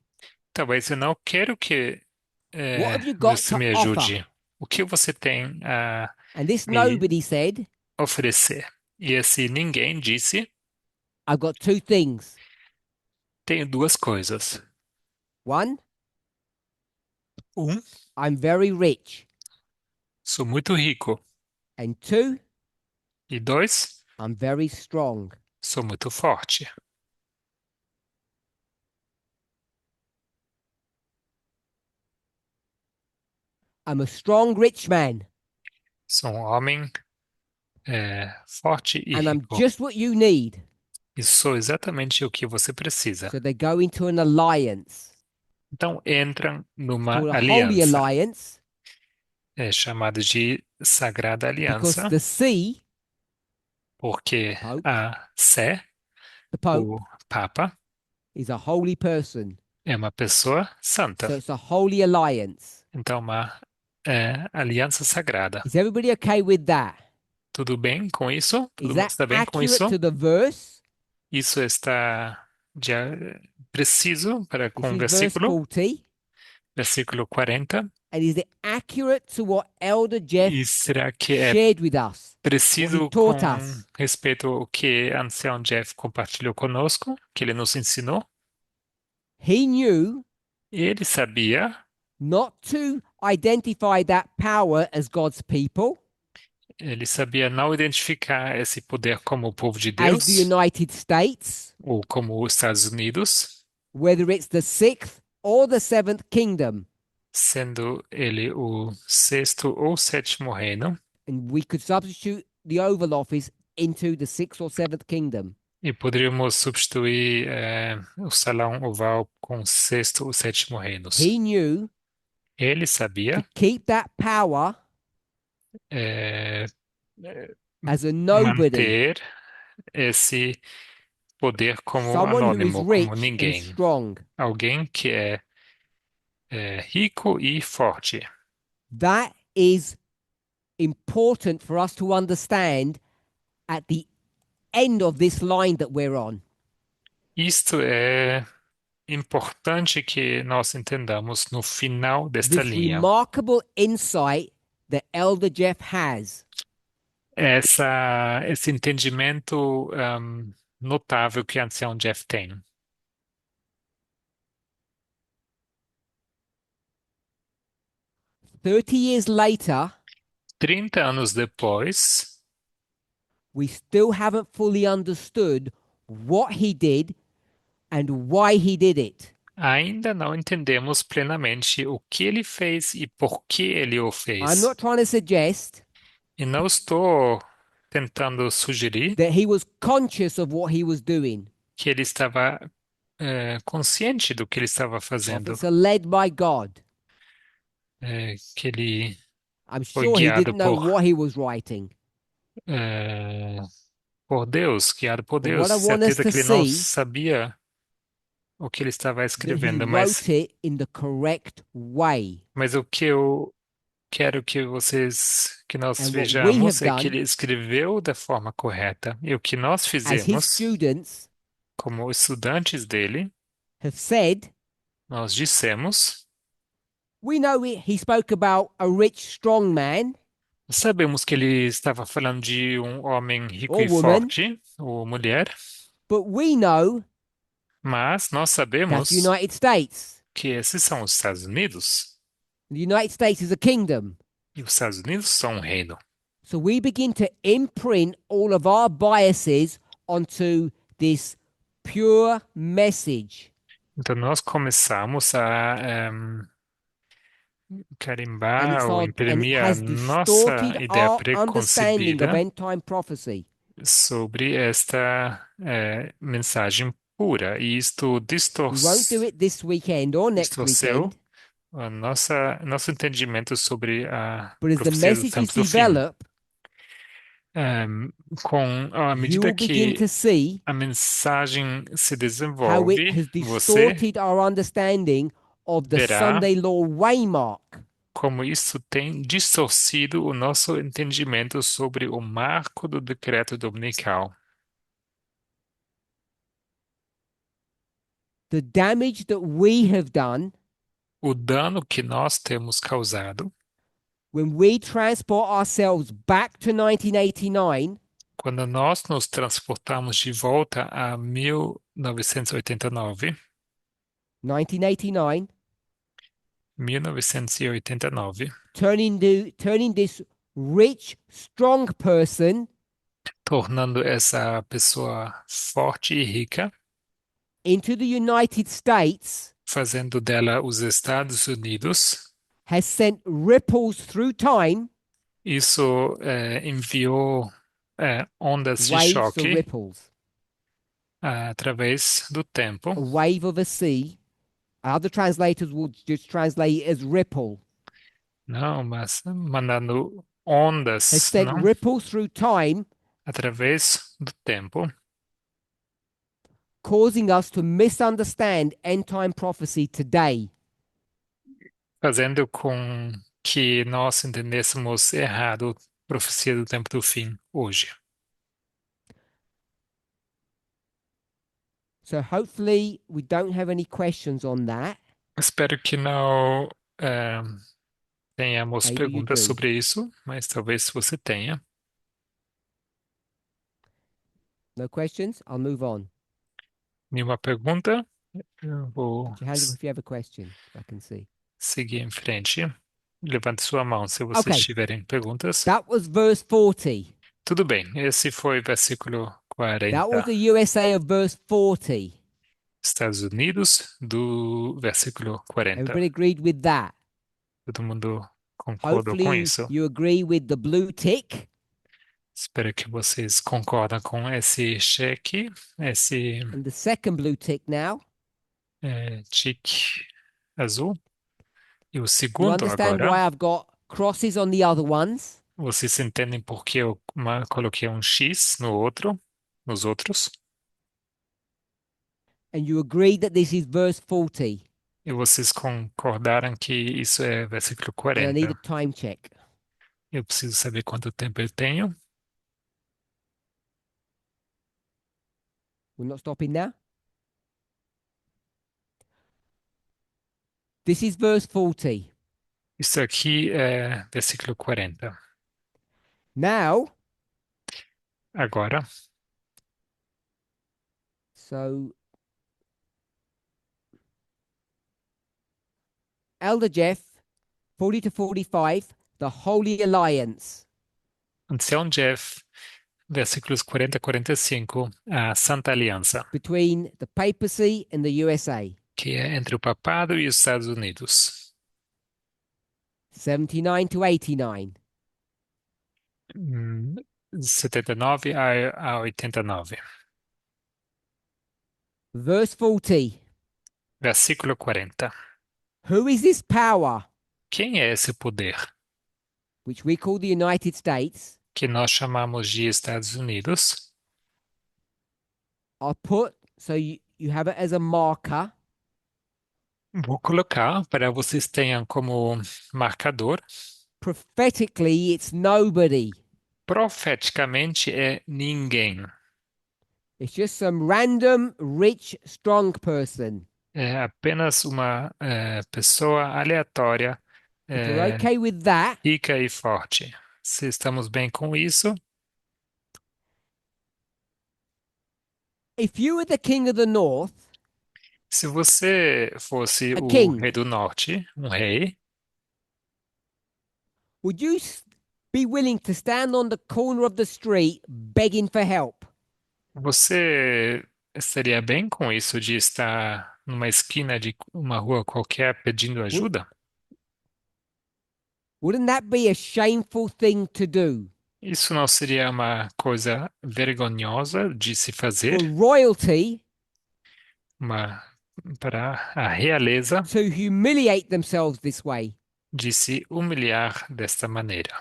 Talvez eu não quero que What have you got você to me offer? ajude. O que você tem a And this me nobody said, oferecer? E esse ninguém disse: I've got two things. Tenho duas coisas. One, Um, I'm very rich. sou muito rico. And two, E dois, I'm very strong. sou muito forte. I'm a strong rich man. Sou um homem forte e And I'm rico. just what you need. E sou exatamente o que você precisa. So they go into an alliance. Então entram numa Called a holy aliança. alliance É chamada de Sagrada because Aliança, the sea, porque Pope, a Sé, the Pope, o Papa, is a holy person. é uma pessoa santa. So it's a holy alliance. Então, uma aliança sagrada. Is everybody okay with that? Tudo bem com isso? Is Todo mundo that está bem com accurate isso? to the verse? Isso está preciso para This com o is verse versículo, 40. versículo 40. And is it accurate to what Elder Jeff E será que é shared with us? What he preciso taught com us? respeito ao que ancião Jeff compartilhou conosco, que ele nos ensinou? He knew Ele sabia, not to identify that power as God's people, ele sabia não identificar esse poder como o povo de as the Deus United States, ou como os Estados Unidos, whether it's the sixth or the seventh kingdom. sendo ele o sexto ou sétimo reino, And we could substitute the Oval Office into the sixth or seventh kingdom. e poderíamos substituir o salão oval com o sexto ou sétimo reinos. He knew Ele to sabia keep that power eh, as a nobody, manter esse poder como someone who is anônimo, como rich and ninguém. strong. Alguém que é rico e forte. That is important for us to understand at the end of this line that we're on. Isto é importante que nós entendamos no final desta This linha. remarkable insight that Elder Jeff has. Esse entendimento notável que o ancião Jeff tem. 30 years later, 30 anos depois, we still haven't fully understood what he did and why he did it. ainda não entendemos plenamente o que ele fez e por que ele o I'm fez. not trying to suggest E não estou tentando sugerir that he was conscious of what he was doing. que ele estava consciente do que ele estava fazendo, Prophets are led by God. que ele I'm foi sure he guiado didn't know what he was writing. por Deus, guiado por But Deus. what I want us Certeza to que ele não see sabia o que ele estava that he escrevendo, mas, wrote it in the correct way. mas o que eu quero que nós And what we vejamos have é que done ele escreveu da forma correta. E o que nós as his fizemos, students como estudantes dele, have said, nós dissemos, we know he spoke about a rich, strong man sabemos que ele estava falando de um homem rico or e woman, forte, ou mulher, but we know mas nós that's sabemos the United States. que esses são os Estados Unidos. The United States is a kingdom. E os Estados Unidos são um reino. So we begin to imprint all of our biases onto this pure message. Então nós começamos a And, carimbar ou and it imprimir a has nossa distorted ideia our understanding of preconcebida end time prophecy. sobre esta mensagem pura. E isto We won't do it this weekend or next distorceu weekend, nosso entendimento sobre a but as the profecia dos messages tempos do fim. develop, À you medida will begin que to see a mensagem se how it desenvolve, has você distorted our understanding of the verá Sunday law waymark. como isso tem distorcido o nosso entendimento sobre o marco do decreto dominical. The damage that we have done O dano que nós temos causado when we transport ourselves back to 1989 quando nós nos transportamos de volta a 1989, 1989 1989, turning this rich strong person tornando essa pessoa forte e rica, into the United States fazendo dela os Estados Unidos. has sent ripples through time. Isso enviou ondas de Waves are choque ripples. através do tempo. A wave of a sea. Other translators will just translate it as ripple. Não, mas mandando Has ondas, sent não? ripples through time, Através do tempo, causing us to misunderstand end time prophecy today. fazendo com que nós entendêssemos errado a profecia do tempo do fim hoje. So hopefully we don't have any questions on that. Espero que não tenhamos Maybe you perguntas do. sobre isso, mas talvez você tenha. No questions? I'll move on. Nenhuma pergunta? Eu vou Put your hand up if you have a question. I can see. seguir em frente. Levante sua mão se vocês Okay. tiverem perguntas. That was verse 40. Tudo bem, esse foi versículo That was 40. the USA of verse 40. Estados Unidos, do versículo 40. Everybody agreed with that. Todo mundo concordou com Hopefully isso. you agree with the blue tick. Espero que vocês concordam com esse cheque, esse And the second blue tick now. tique azul. E o You segundo understand agora, why I've got crosses on the other ones? vocês entendem por que eu coloquei um X no outro, nos outros? And you agree that this is verse 40. E vocês concordaram que isso é versículo And I need a 40. time check. Eu preciso saber quanto tempo eu tenho. We're not stopping now. This is verse 40. Isso aqui é versículo 40. Now, Agora, so Elder Jeff, 40 to 45, the Holy Alliance. Ancião Jeff, versículos 40 a 45, a Santa Aliança, Between the papacy and the USA. que é entre o papado e os Estados Unidos. 79 to 89. 79 a 89. Verse 40. Versículo 40. Who is this power, Quem é esse poder which we call the United States, que nós chamamos de Estados Unidos? I'll put, so you have it as a marker. Vou colocar para vocês tenham como marcador. Prophetically, it's nobody. Profeticamente é ninguém. It's just some random, rich, strong person. É apenas uma pessoa aleatória, If you're okay with that, rica e forte. Se estamos bem com isso, if you were the king of the north, se você fosse A o king. rei do norte, um rei, would you be willing to stand on the corner of the street begging for help? você estaria bem com isso de estar numa esquina de uma rua qualquer pedindo ajuda? Wouldn't that be a shameful thing to do? Isso não seria uma coisa vergonhosa de se fazer? For royalty Uma, para a realeza to humiliate themselves this way. de se humilhar desta maneira.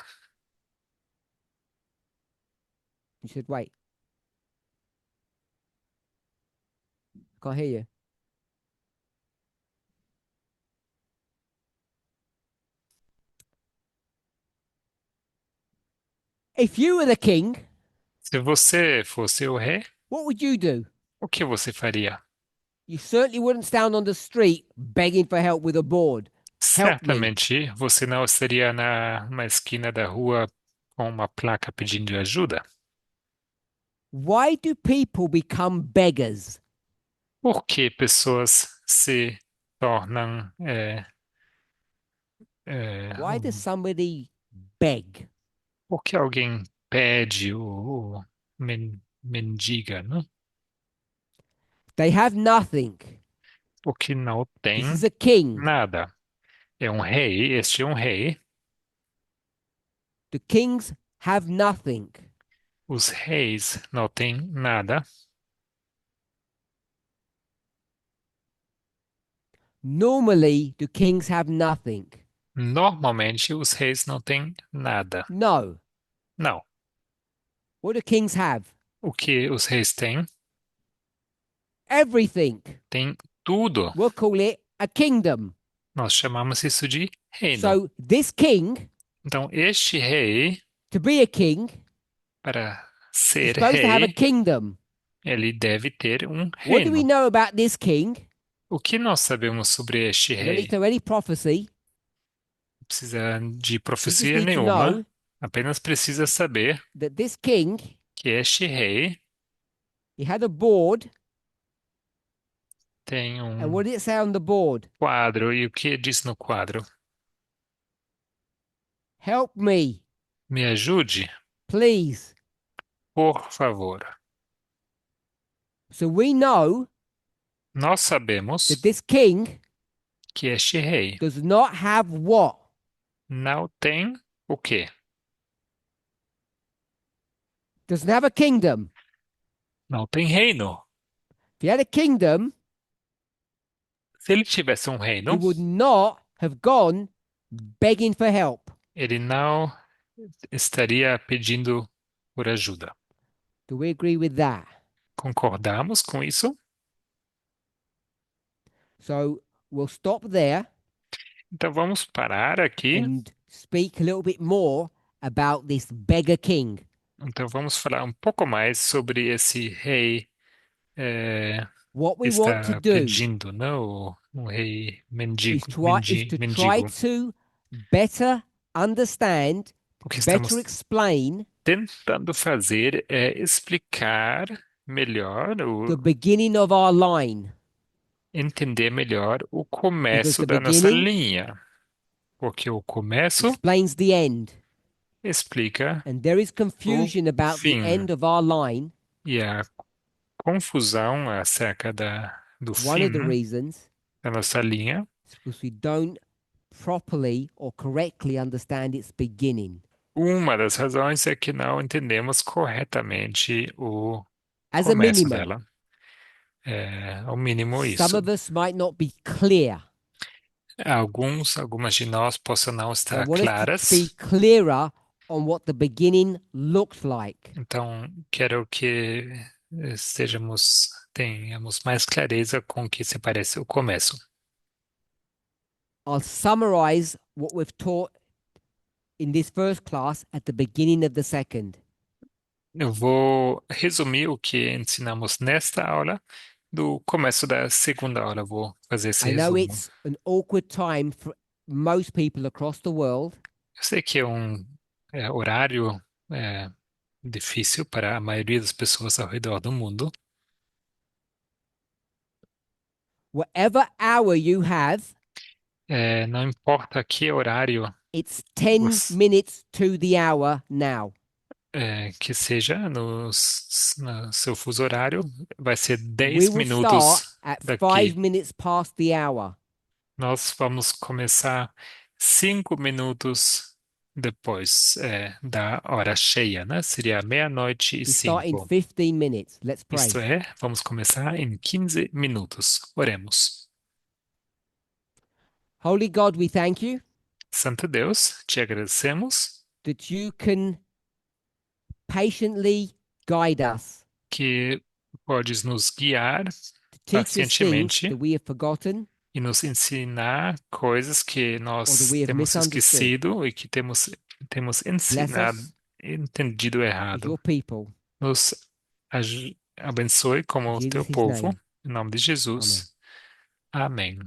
You said wait. Can't hear you. If you were the king, Se você fosse o rei, what would you do? o que você faria? You certainly wouldn't stand on the street begging for help with a board. Help me. Certamente você não estaria na esquina da rua com uma placa pedindo ajuda. Why do people become beggars? Por que pessoas se tornam Why does somebody beg? por que alguém pede ou mendiga, né? They have nothing. Porque não This tem is a king. nada. É um rei, este é um rei. The kings have nothing. Os reis não têm nada. Normally, the kings have nothing. Normalmente os reis não têm nada. No. Não. What do kings have? O que os reis têm? Everything. Tem tudo. We'll call it a kingdom. Nós chamamos isso de reino. So this king, Então, este rei, to be a king, para is ser supposed to have a rei, kingdom. ele deve ter um What do we reino. know about this king? O que nós sabemos sobre este You don't need rei? to know any prophecy. Não precisa de You just profecia need to nenhuma. know Apenas precisa saber that this king, que este rei he had a board. tem And um what did it say on the board? quadro. E o que diz no quadro? Help me, Me ajude, please. por favor. So we know Nós sabemos that this king que este rei does not have what? não tem o quê? Doesn't have a kingdom. Não tem reino. If he had a kingdom, Se ele tivesse um he reino, would not have gone begging for help. ele não estaria pedindo por ajuda. Do we agree with that? Concordamos com isso? So we'll stop there Então vamos parar aqui. and speak a little bit more about this beggar king. Então vamos falar um pouco mais sobre esse rei What que we want to está do pedindo, não? Um rei mendigo, is to try mendigo. to better understand, O que estamos better explain tentando fazer é explicar melhor, the beginning of our line. entender melhor o Because começo the da nossa beginning linha. Porque o começo explains the end. explica And there is confusion about the fim. end of our line. E a confusão acerca do One of the fim reasons da nossa linha is because we don't properly or correctly understand its beginning. uma das razões é que não entendemos corretamente o As a começo minimum, dela. É, ao mínimo some isso. of us might not be clear. Algumas de nós possam não So I estar want us to claras. be clearer on what the beginning looks like. Então, quero que tenhamos mais clareza com o que se parece o começo. I'll summarize what we've taught in this first class at the beginning of the second. Eu vou resumir o que ensinamos nesta aula do começo da segunda aula. Vou fazer esse I know resumo. it's an awkward time for most people across the world, Eu sei que é um horário difícil para a maioria das pessoas ao redor do mundo. whatever hour you have, Não importa que horário it's 10 Você- minutes to the hour now. que seja no seu fuso horário, vai ser We 10 will start minutos at daqui. 5 minutes past the hour. Nós vamos começar 5 minutos depois da hora cheia, né? Seria meia-noite e We start in 5. 15 minutes. Let's pray. Isto é, vamos começar em 15 minutos. Oremos. Holy God, we thank you Santo Deus, te agradecemos that you can patiently guide us, que podes nos guiar to teach us things pacientemente that we have forgotten e nos ensinar coisas que or that nós we have temos misunderstood. esquecido e que temos Bless ensinado, us entendido as errado. your people. Nos abençoe In como teu Jesus' povo, name, em nome de amen. Jesus. Amém.